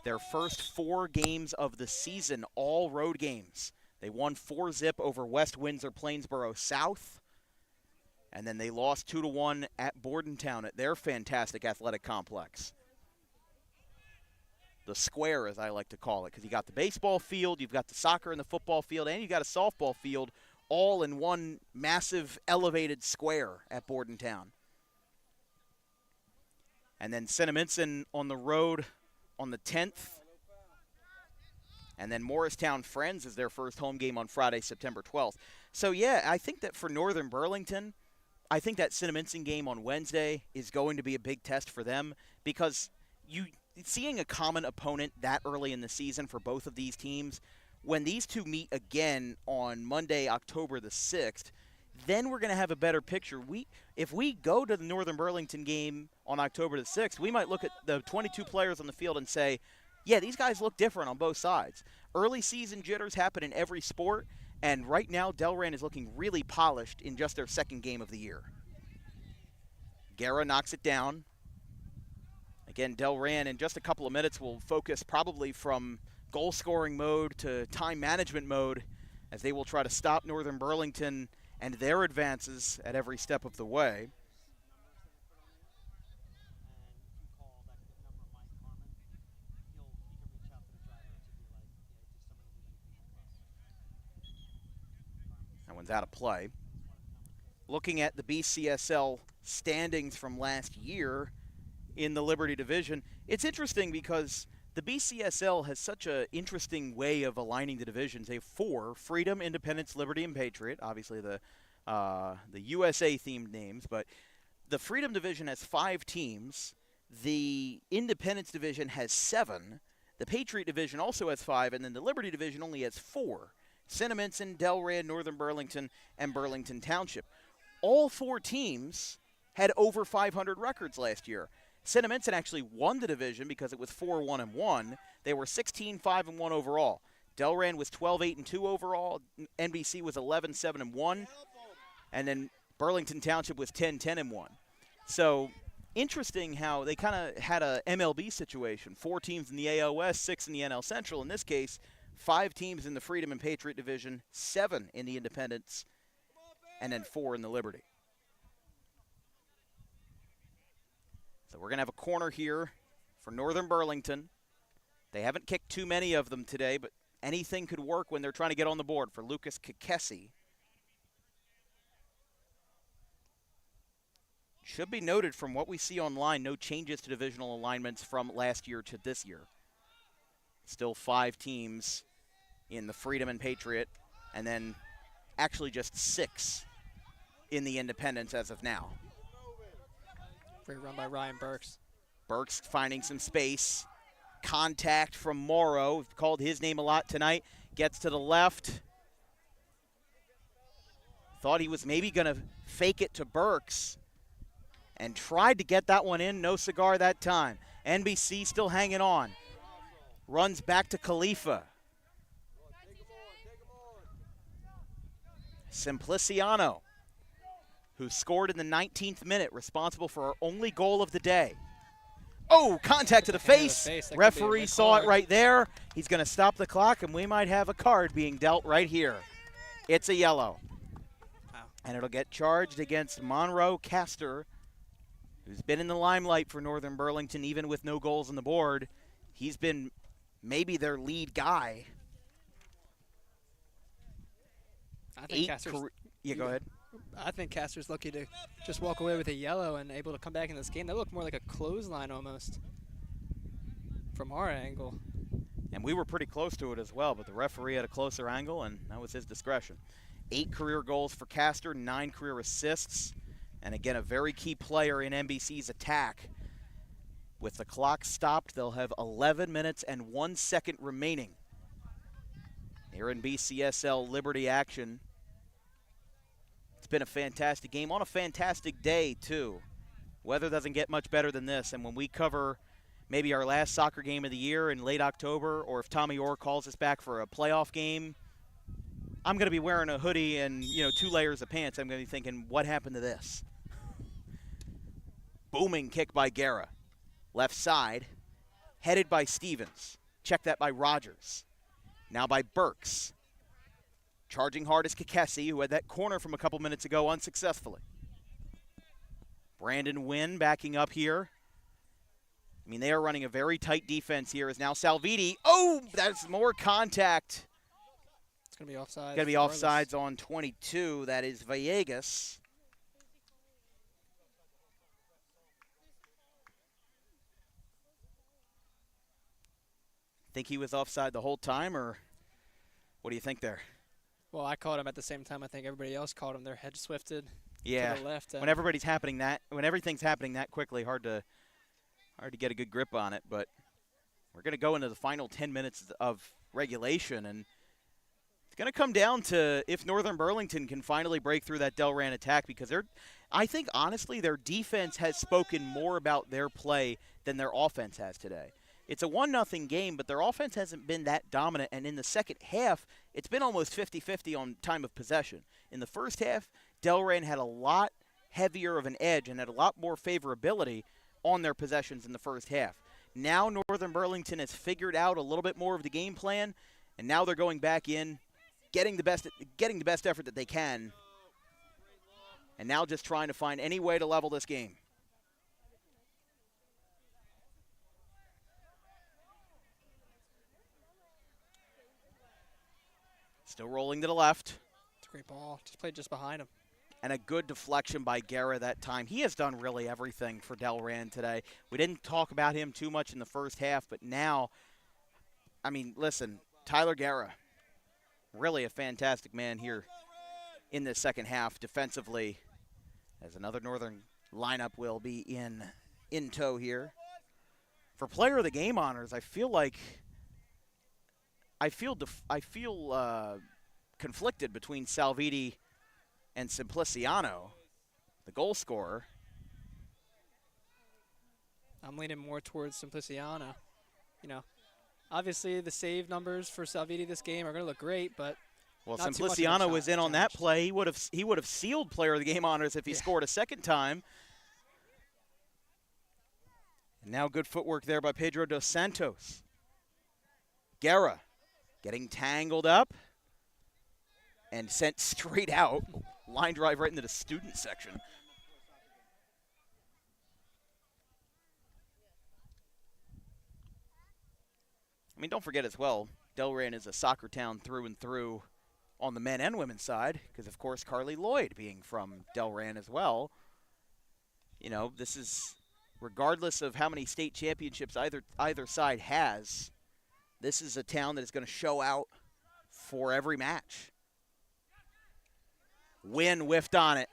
Their first 4 games of the season, all road games. They won 4-0 over West Windsor Plainsboro South. And then they lost 2-1 at Bordentown at their fantastic athletic complex. The square, as I like to call it, because you got the baseball field, you've got the soccer and the football field, and you got a softball field all in one massive elevated square at Bordentown. And then Cinnaminson on the road on the 10th. And then Morristown Friends is their first home game on Friday, September 12th. So, yeah, I think that for Northern Burlington, I think that Cinnaminson game on Wednesday is going to be a big test for them because seeing a common opponent that early in the season for both of these teams, when these two meet again on Monday, October the 6th, then we're going to have a better picture. If we go to the Northern Burlington game on October the 6th, we might look at the 22 players on the field and say, yeah, these guys look different on both sides. Early season jitters happen in every sport, and right now Delran is looking really polished in just their second game of the year. Guerra knocks it down. Again, Delran in just a couple of minutes will focus probably from goal-scoring mode to time management mode as they will try to stop Northern Burlington and their advances at every step of the way. That one's out of play. Looking at the BCSL standings from last year in the Liberty Division, it's interesting because the BCSL has such an interesting way of aligning the divisions. They have 4: Freedom, Independence, Liberty, and Patriot. Obviously the USA-themed names, but the Freedom Division has 5 teams. The Independence Division has 7. The Patriot Division also has 5, and then the Liberty Division only has 4. Cinnaminson, Delran, Northern Burlington, and Burlington Township. All 4 teams had over 500 records last year. Cinnaminson actually won the division because it was 4-1-1. They were 16-5-1 overall. Delran was 12-8-2 overall. NBC was 11-7-1. And then Burlington Township was 10-10-1. So interesting how they kind of had a MLB situation. 4 teams in the AL West, 6 in the NL Central. In this case, 5 teams in the Freedom and Patriot Division, 7 in the Independence, and then 4 in the Liberty. So we're going to have a corner here for Northern Burlington. They haven't kicked too many of them today, but anything could work when they're trying to get on the board for Lucas Kikesi. Should be noted from what we see online, no changes to divisional alignments from last year to this year. Still 5 teams in the Freedom and Patriot, and then actually just 6 in the Independence as of now. Great run by Ryan Burks. Burks finding some space. Contact from Morrow. We've called his name a lot tonight. Gets to the left. Thought he was maybe going to fake it to Burks and tried to get that one in. No cigar that time. NBC still hanging on. Runs back to Khalifa. Simpliciano, who scored in the 19th minute, responsible for our only goal of the day. Oh, contact to the face. Referee saw it right there. He's going to stop the clock, and we might have a card being dealt right here. It's a yellow. Wow. And it'll get charged against Monroe Castor, who's been in the limelight for Northern Burlington, even with no goals on the board. He's been maybe their lead guy. I think go ahead. I think Castor's lucky to just walk away with a yellow and able to come back in this game. That looked more like a clothesline almost from our angle. And we were pretty close to it as well, but the referee had a closer angle, and that was his discretion. 8 career goals for Castor, 9 career assists, and again, a very key player in NBC's attack. With the clock stopped, they'll have 11 minutes and 1 second remaining here in BCSL Liberty action. It's been a fantastic game on a fantastic day, too. Weather doesn't get much better than this, and when we cover maybe our last soccer game of the year in late October, or if Tommy Orr calls us back for a playoff game, I'm going to be wearing a hoodie and 2 layers of pants. I'm going to be thinking, what happened to this? Booming kick by Guerra. Left side, headed by Stevens. Check that by Rogers. Now by Burks. Charging hard is Kikesi, who had that corner from a couple minutes ago unsuccessfully. Brandon Wynn backing up here. I mean, they are running a very tight defense here. Is now Salviti. Oh, that's more contact. It's going to be offside. Going to be offsides on 22. That is Villegas. Think he was offside the whole time, or what do you think there? Well, I caught him at the same time. I think everybody else caught him. Their head swifted Yeah. to the left. When everything's happening that quickly, hard to get a good grip on it. But we're going to go into the final 10 minutes of regulation, and it's going to come down to if Northern Burlington can finally break through that Delran attack, because I think honestly their defense has spoken more about their play than their offense has today. It's a 1-0 game, but their offense hasn't been that dominant, and in the second half, it's been almost 50-50 on time of possession. In the first half, Delran had a lot heavier of an edge and had a lot more favorability on their possessions in the first half. Now Northern Burlington has figured out a little bit more of the game plan, and now they're going back in, getting the best effort that they can, and now just trying to find any way to level this game. Still rolling to the left. It's a great ball. Just played just behind him. And a good deflection by Guerra that time. He has done really everything for Delran today. We didn't talk about him too much in the first half, but now, I mean, listen, Tyler Guerra, really a fantastic man here in this second half defensively, as another Northern lineup will be in tow here. For player of the game honors, I feel conflicted between Salviti and Simpliciano, the goal scorer. I'm leaning more towards Simpliciano. You know, obviously the save numbers for Salviti this game are going to look great, but well, not too much of a Simpliciano was in on that challenge. play. He would have sealed player of the game honors if he scored a second time. And now good footwork there by Pedro dos Santos. Guerra getting tangled up and sent straight out. Line drive right into the student section. I mean, don't forget as well, Delran is a soccer town through and through on the men and women's side, because, of course, Carly Lloyd being from Delran as well. You know, this is, regardless of how many state championships either side has, this is a town that is going to show out for every match. Wynn whiffed on it.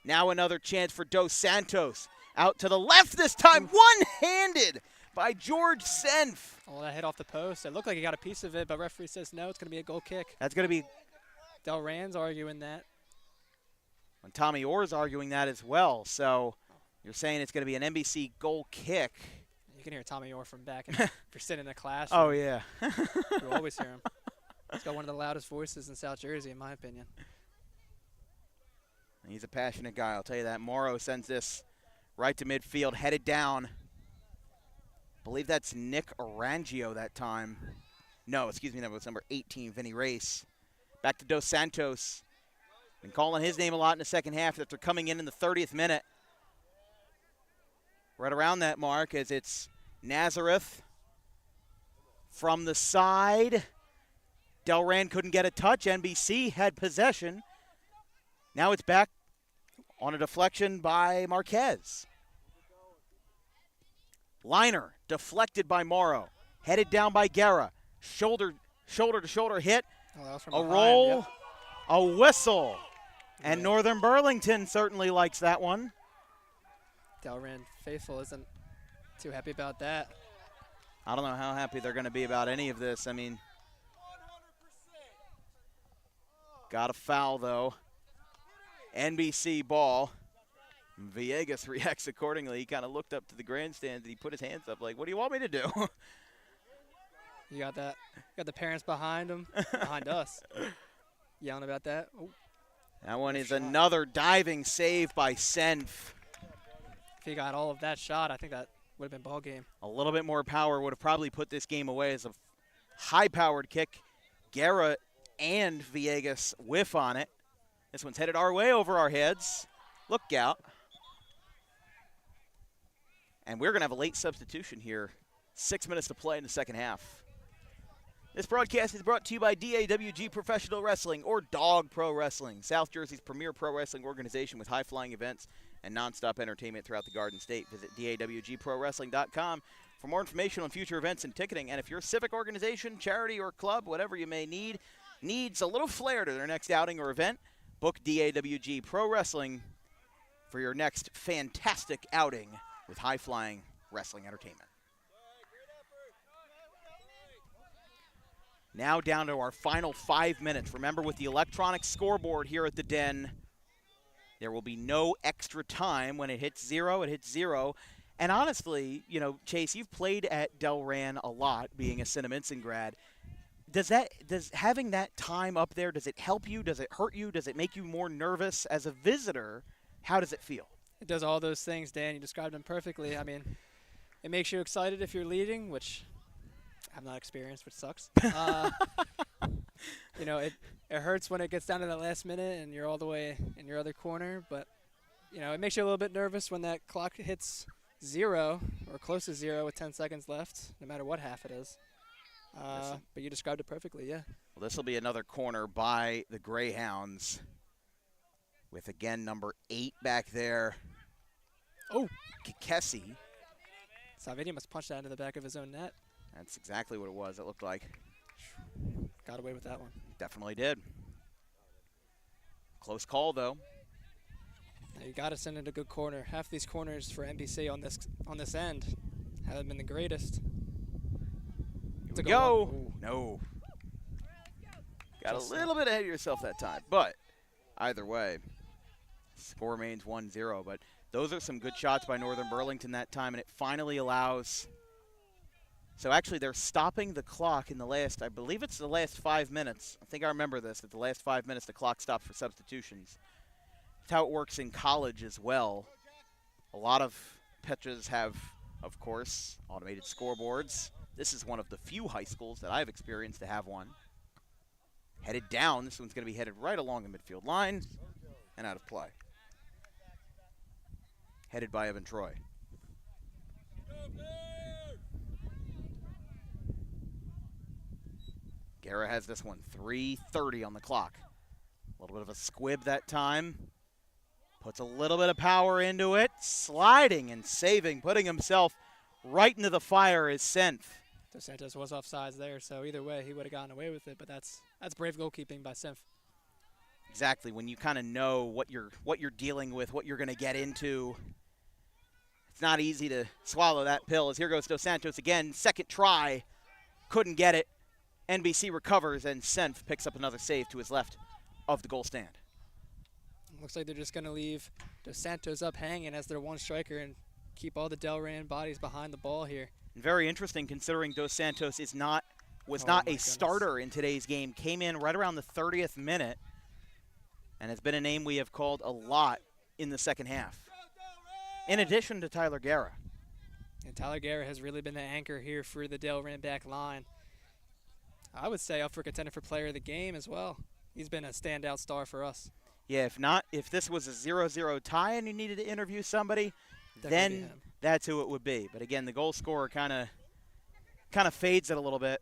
Now another chance for Dos Santos. Out to the left this time, one-handed by George Senf. Oh, that hit off the post. It looked like he got a piece of it, but referee says no, it's going to be a goal kick. That's going to be... Delran's arguing that. And Tommy Orr's arguing that as well. So you're saying it's going to be an NBC goal kick. You can hear Tommy Orr from back if you're sitting in a class. Oh, yeah. You always hear him. He's got one of the loudest voices in South Jersey, in my opinion. He's a passionate guy, I'll tell you that. Morrow sends this right to midfield, headed down. I believe that's Nick Arangio that time. No, excuse me, that was number 18, Vinny Race. Back to Dos Santos. Been calling his name a lot in the second half after coming in the 30th minute. Right around that mark as it's Nazareth from the side. Delran couldn't get a touch. NBC had possession. Now it's back on a deflection by Marquez. Liner deflected by Morrow. Headed down by Guerra. Shoulder to shoulder hit. Oh, that was from A behind, roll. yep. A whistle. And Northern Burlington certainly likes that one. Delran faithful isn't too happy about that. I don't know how happy they're going to be about any of this. I mean, got a foul, though. NBC ball. Villegas reacts accordingly. He kind of looked up to the grandstand and he put his hands up like, what do you want me to do? You got that. You got the parents behind him, behind us, yelling about that. Oh, That one is another diving save by Senf. if he got all of that shot, I think that would have been ball game. A little bit more power would have probably put this game away as a high-powered kick. Guerra and Villegas whiff on it. This one's headed our way over our heads. Look out. And we're going to have a late substitution here. 6 minutes to play in the second half. This broadcast is brought to you by DAWG Professional Wrestling, or Dog Pro Wrestling, South Jersey's premier pro wrestling organization with high-flying events and nonstop entertainment throughout the Garden State. Visit DAWGProWrestling.com for more information on future events and ticketing. And if your civic organization, charity, or club, whatever you may needs a little flair to their next outing or event, book DAWG Pro Wrestling for your next fantastic outing with high-flying wrestling entertainment. Now down to our final 5 minutes. Remember, with the electronic scoreboard here at the Den, there will be no extra time. When it hits zero, it hits zero. And honestly, you know, Chase, you've played at Delran a lot, being a Cinnaminson grad. Does having that time up there, does it help you? Does it hurt you? Does it make you more nervous as a visitor? How does it feel? It does all those things, Dan. You described them perfectly. I mean, it makes you excited if you're leading, which I've not experienced, which sucks. You know, it hurts when it gets down to that last minute and you're all the way in your other corner. But, you know, it makes you a little bit nervous when that clock hits zero or close to zero with 10 seconds left, no matter what half it is. But you described it perfectly, yeah. Well, this will be another corner by the Greyhounds with, again, number 8 back there. Oh. Kikesi. Salvini must punch that into the back of his own net. That's exactly what it was, it looked like. Got away with that one. Definitely did. Close call, though. Now you got to send it a good corner. Half these corners for NBC on this end haven't been the greatest. Here we go. No. Got a little bit ahead of yourself that time, but either way, score remains 1-0. But those are some good shots by Northern Burlington that time, and it finally allows. So actually, they're stopping the clock in the last, I believe it's the last 5 minutes. I think I remember this, at the last 5 minutes, the clock stops for substitutions. That's how it works in college as well. A lot of pitches have, of course, automated scoreboards. This is one of the few high schools that I've experienced to have one. Headed down. This one's going to be headed right along the midfield line and out of play. Headed by Evan Troy. Guerra has this one, 3:30 on the clock. A little bit of a squib that time. Puts a little bit of power into it. Sliding and saving, putting himself right into the fire is Senth. Dos Santos was offsides there, so either way he would have gotten away with it, but that's brave goalkeeping by Senth. Exactly, when you kind of know what you're dealing with, what you're going to get into. It's not easy to swallow that pill. As here goes Dos Santos again, second try. Couldn't get it. NBC recovers, and Senth picks up another save to his left of the goal stand. Looks like they're just going to leave Dos Santos up hanging as their one striker and keep all the Delran bodies behind the ball here. And very interesting, considering Dos Santos was not a starter in today's game. Came in right around the 30th minute and has been a name we have called a lot in the second half, in addition to Tyler Guerra. And Tyler Guerra has really been the anchor here for the Delran back line. I would say up for contender for player of the game as well. He's been a standout star for us. Yeah, if this was a 0-0 tie and you needed to interview somebody, then that's who it would be. But again, the goal scorer kind of fades it a little bit.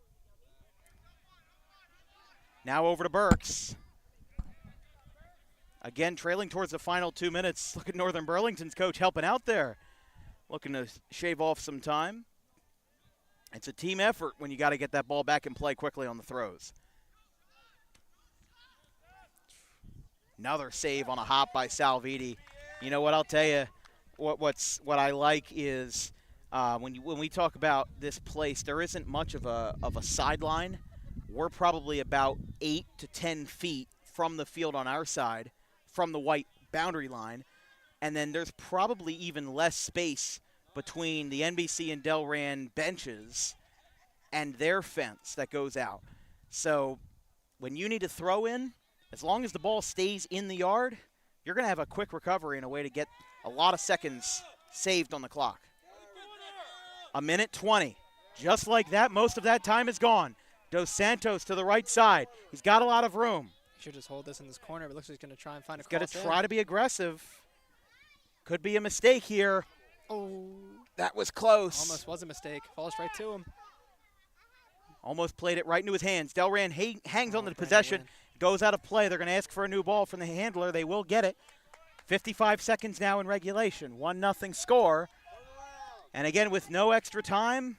Now over to Burks. Again, trailing towards the final 2 minutes. Look at Northern Burlington's coach helping out there. Looking to shave off some time. It's a team effort when you got to get that ball back and play quickly on the throws. Another save on a hop by Salvini. You know what, I'll tell you, what I like is when we talk about this place, there isn't much of a sideline. We're probably about 8 to 10 feet from the field on our side, from the white boundary line, and then there's probably even less space between the NBC and Delran benches and their fence that goes out. So when you need to throw in, as long as the ball stays in the yard, you're going to have a quick recovery and a way to get a lot of seconds saved on the clock. 1:20. Just like that, most of that time is gone. Dos Santos to the right side. He's got a lot of room. He should just hold this in this corner, but looks like he's going to try and find a cross. He's going to try to be aggressive. Could be a mistake here. Oh. That was close. Almost was a mistake. Falls right to him. Almost played it right into his hands. Delran hangs on to the Brandon possession, Wynn. goes out of play. They're going to ask for a new ball from the handler. They will get it. 55 seconds now in regulation. 1-0 score. And again, with no extra time,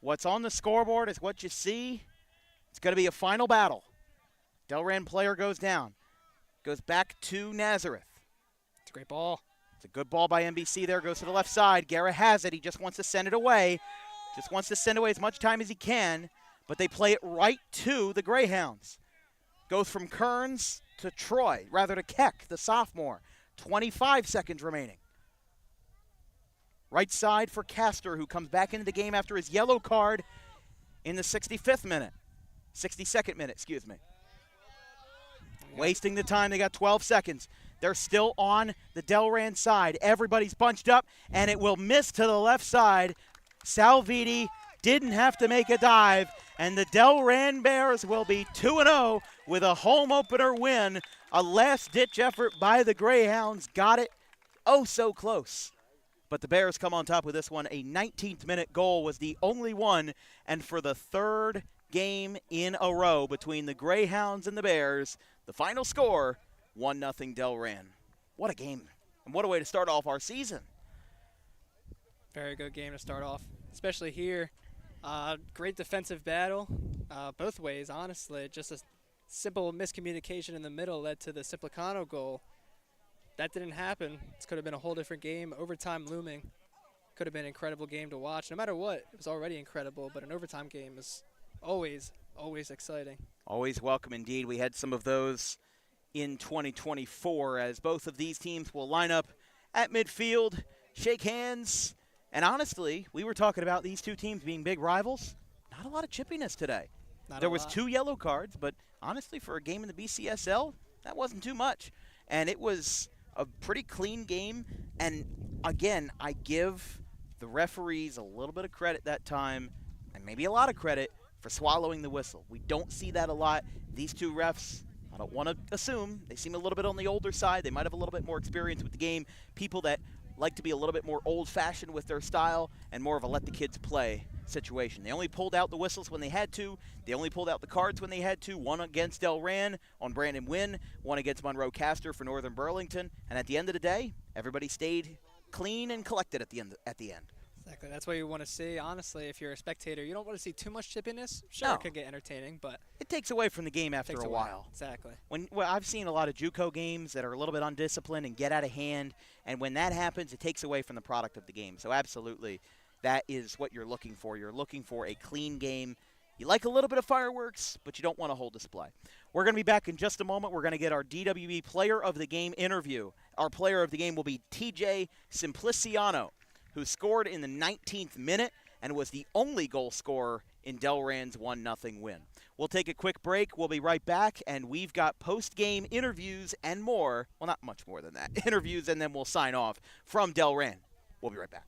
what's on the scoreboard is what you see. It's going to be a final battle. Delran player goes down. Goes back to Nazareth. It's a great ball. It's a good ball by NBC there. Goes to the left side. Guerra has it. He just wants to send it away. Just wants to send away as much time as he can. But they play it right to the Greyhounds. Goes from Kearns to Troy, rather to Keck, the sophomore. 25 seconds remaining. Right side for Castor, who comes back into the game after his yellow card in the 65th minute. 62nd minute, excuse me. Wasting the time. They got 12 seconds. They're still on the Delran side. Everybody's bunched up, and it will miss to the left side. Salviti didn't have to make a dive, and the Delran Bears will be 2-0 with a home opener win. A last-ditch effort by the Greyhounds. Got it oh so close. But the Bears come on top with this one. A 19th minute goal was the only one, and for the third game in a row between the Greyhounds and the Bears, the final score, 1-0 Delran. What a game, and what a way to start off our season. Very good game to start off, especially here. Great defensive battle, both ways, honestly. Just a simple miscommunication in the middle led to the Simplicano goal. That didn't happen. This could have been a whole different game. Overtime looming. Could have been an incredible game to watch. No matter what, it was already incredible, but an overtime game is always exciting. Always welcome indeed. We had some of those in 2024 as both of these teams will line up at midfield, shake hands, and honestly, we were talking about these two teams being big rivals. Not a lot of chippiness today. There was 2 yellow cards, but honestly, for a game in the BCSL, that wasn't too much. And it was a pretty clean game. And again, I give the referees a little bit of credit that time, and maybe a lot of credit, for swallowing the whistle. We don't see that a lot. These two refs, I don't want to assume, they seem a little bit on the older side. They might have a little bit more experience with the game. People that like to be a little bit more old-fashioned with their style and more of a let-the-kids-play situation. They only pulled out the whistles when they had to. They only pulled out the cards when they had to. One against Delran on Brandon Wynn, one against Monroe Castor for Northern Burlington. And at the end of the day, everybody stayed clean and collected at the end. Exactly. That's what you want to see. Honestly, if you're a spectator, you don't want to see too much chippiness. Sure, No. it could get entertaining, but It takes away from the game after takes a while. Exactly. Well, I've seen a lot of JUCO games that are a little bit undisciplined and get out of hand, and when that happens, it takes away from the product of the game. So absolutely, that is what you're looking for. You're looking for a clean game. You like a little bit of fireworks, but you don't want a whole display. We're going to be back in just a moment. We're going to get our DWB Player of the Game interview. Our player of the game will be TJ Simpliciano, who scored in the 19th minute and was the only goal scorer in Delran's 1-0 win. We'll take a quick break. We'll be right back, and we've got post-game interviews and more. Well, not much more than that. Interviews, and then we'll sign off from Delran. We'll be right back.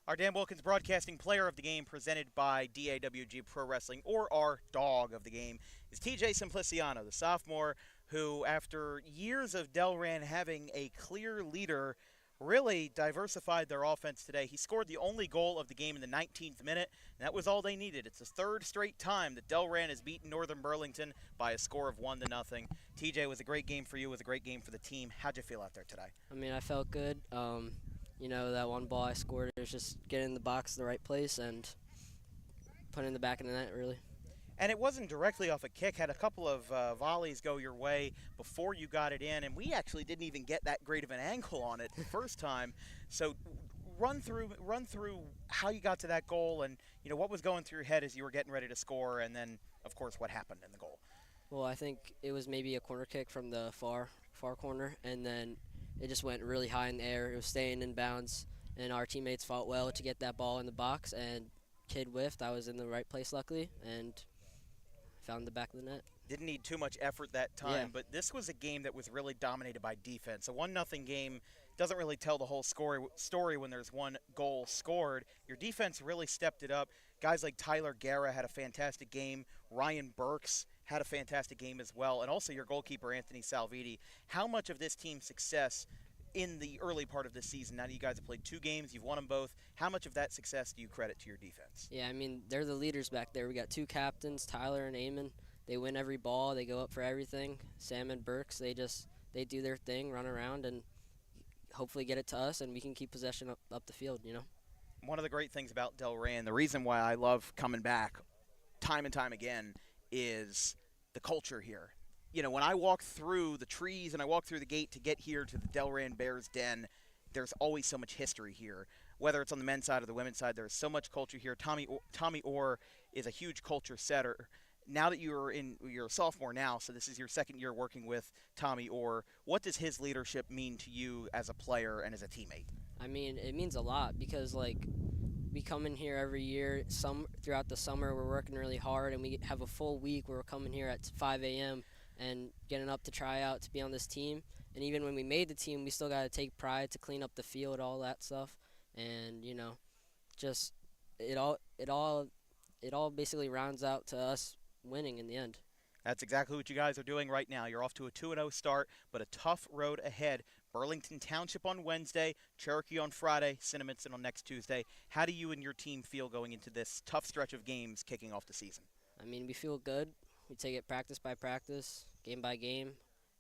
Our Dan Wilkins Broadcasting Player of the Game, presented by DAWG Pro Wrestling, or our dog of the game, is TJ Simpliciano, the sophomore who, after years of Delran having a clear leader, really diversified their offense today. He scored the only goal of the game in the 19th minute, and that was all they needed. It's the third straight time that Delran has beaten Northern Burlington by a score of 1-0. TJ, it was a great game for you. It was a great game for the team. How'd you feel out there today? I mean, I felt good. You know, that one ball I scored, it was just getting in the box in the right place and putting it in the back of the net, really. And it wasn't directly off a kick. Had a couple of volleys go your way before you got it in, and we actually didn't even get that great of an angle on it the first time. So run through how you got to that goal, and what was going through your head as you were getting ready to score, and then of course what happened in the goal. Well, I think it was maybe a corner kick from the far corner, and then it just went really high in the air. It was staying in bounds, and our teammates fought well to get that ball in the box, and kid whiffed. I was in the right place, luckily, and found the back of the net. Didn't need too much effort that time, but this was a game that was really dominated by defense. A 1-0 game doesn't really tell the whole story when there's one goal scored. Your defense really stepped it up. Guys like Tyler Guerra had a fantastic game. Ryan Burks had a fantastic game as well. And also your goalkeeper, Anthony Salviti. How much of this team's success in the early part of this season, now that you guys have played 2 games, you've won them both, how much of that success do you credit to your defense? Yeah, I mean, they're the leaders back there. We got 2 captains, Tyler and Eamon. They win every ball. They go up for everything. Sam and Burks, they do their thing, run around, and hopefully get it to us, and we can keep possession up the field, One of the great things about Delran, the reason why I love coming back time and time again, is the culture here. When I walk through the trees and I walk through the gate to get here to the Delran Bears Den, there's always so much history here. Whether it's on the men's side or the women's side, there's so much culture here. Tommy Orr is a huge culture setter. Now that you're a sophomore now, so this is your second year working with Tommy Orr, what does his leadership mean to you as a player and as a teammate? I mean, it means a lot because, we come in here every year. Throughout the summer, we're working really hard, and we have a full week where we're coming here at 5 a.m. and getting up to try out to be on this team. And even when we made the team, we still got to take pride to clean up the field, all that stuff. And, just it all basically rounds out to us winning in the end. That's exactly what you guys are doing right now. You're off to a 2-0 start, but a tough road ahead. Burlington Township on Wednesday, Cherokee on Friday, Cinnaminson on next Tuesday. How do you and your team feel going into this tough stretch of games kicking off the season? I mean, we feel good. We take it practice by practice, game by game,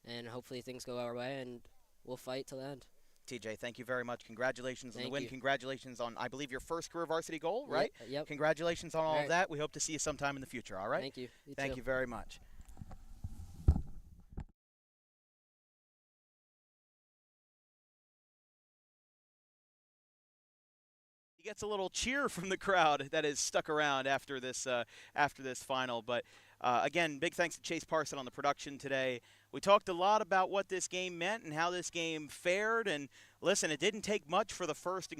and hopefully things go our way, and we'll fight till the end. TJ, thank you very much. Congratulations on the win. You. Congratulations on, I believe, your first career varsity goal, right? Yep. Congratulations on all of that. We hope to see you sometime in the future, all right? Thank you. Thank you very much. He gets a little cheer from the crowd that is stuck around after this final. But again, big thanks to Chase Parson on the production today. We talked a lot about what this game meant and how this game fared. And listen, it didn't take much for the first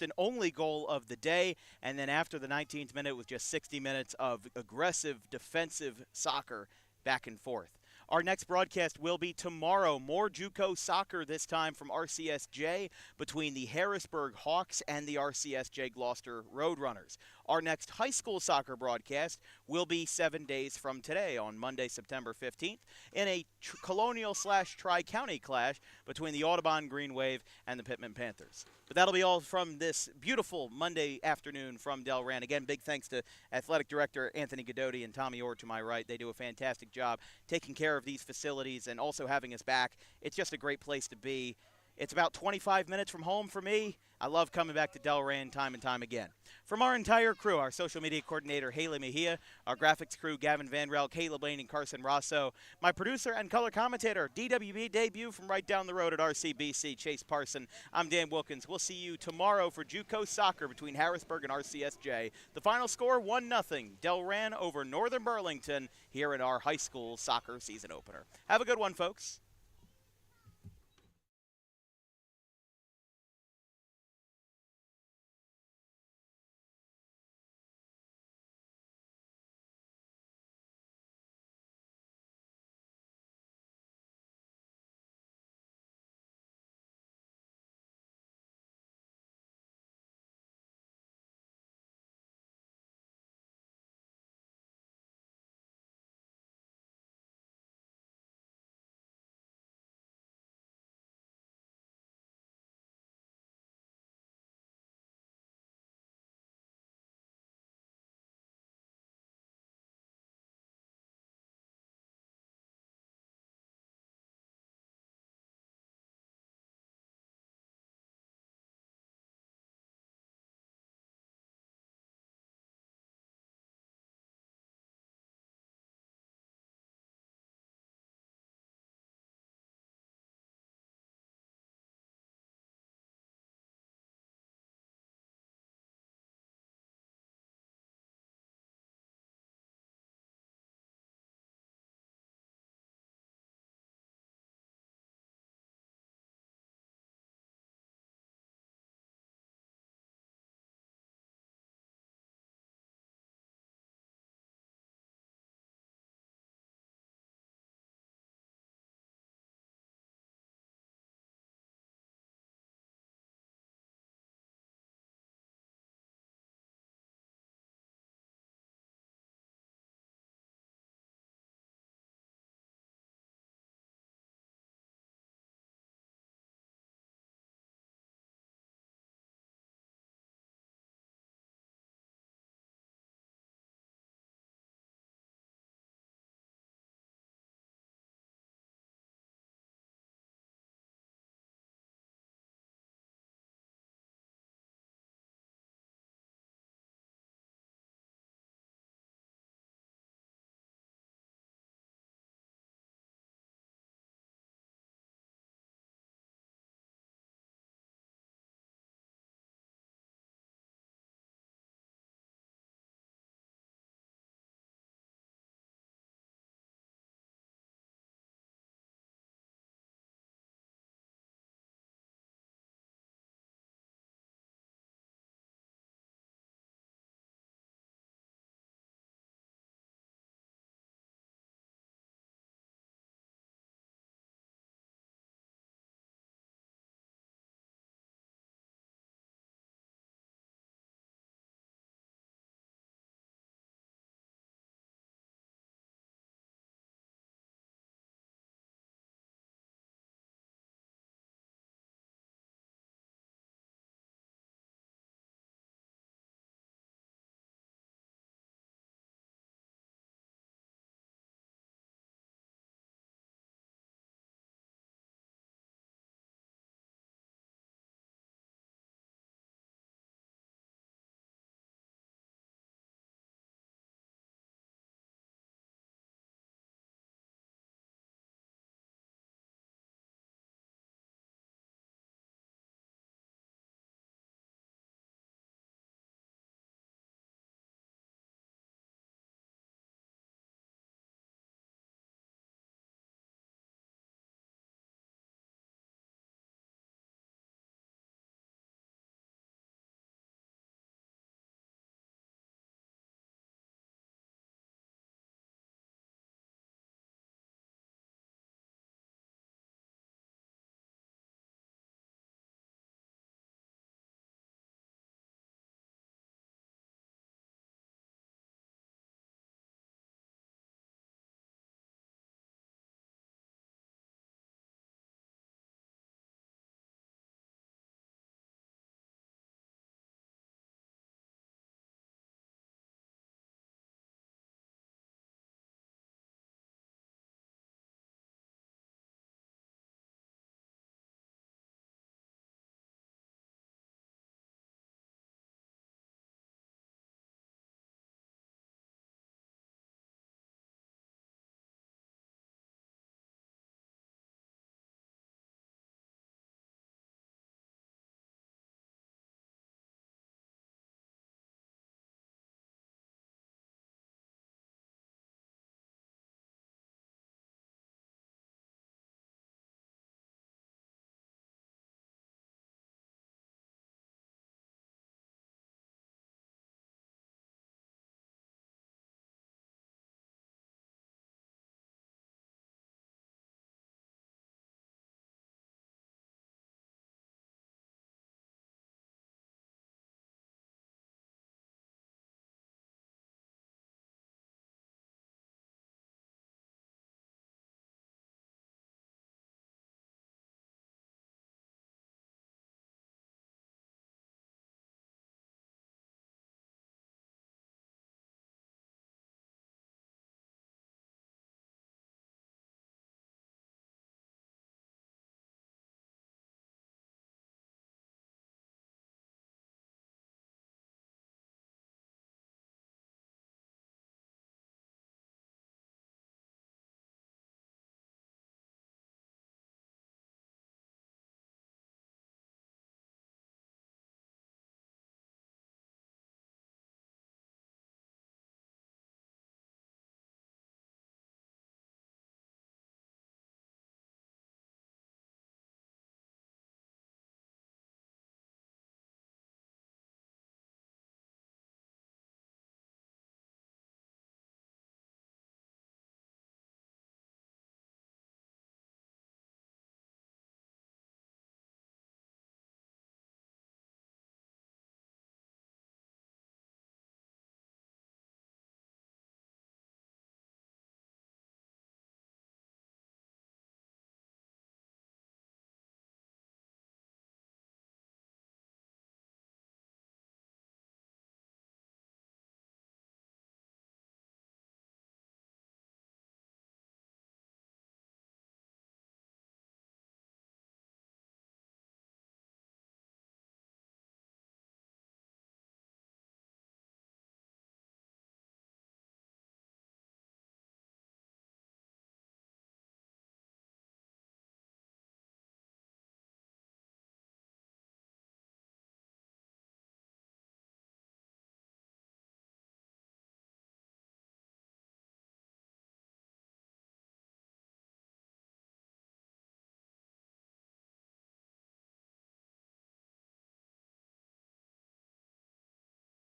and only goal of the day. And then after the 19th minute, it was just 60 minutes of aggressive defensive soccer back and forth. Our next broadcast will be tomorrow. More JUCO soccer, this time from RCSJ, between the Harrisburg Hawks and the RCSJ Gloucester Roadrunners. Our next high school soccer broadcast will be 7 days from today on Monday, September 15th, in a colonial/tri-county clash between the Audubon Green Wave and the Pittman Panthers. But that'll be all from this beautiful Monday afternoon from Delran. Again, big thanks to Athletic Director Anthony Godotti and Tommy Orr to my right. They do a fantastic job taking care of these facilities and also having us back. It's just a great place to be. It's about 25 minutes from home for me. I love coming back to Delran time and time again. From our entire crew, our social media coordinator, Haley Mejia, our graphics crew, Gavin Van Rel, Caleb Lane, and Carson Rosso, my producer and color commentator, DWB debut from right down the road at RCBC, Chase Parson. I'm Dan Wilkins. We'll see you tomorrow for JUCO soccer between Harrisburg and RCSJ. The final score, 1-0. Delran over Northern Burlington here in our high school soccer season opener. Have a good one, folks.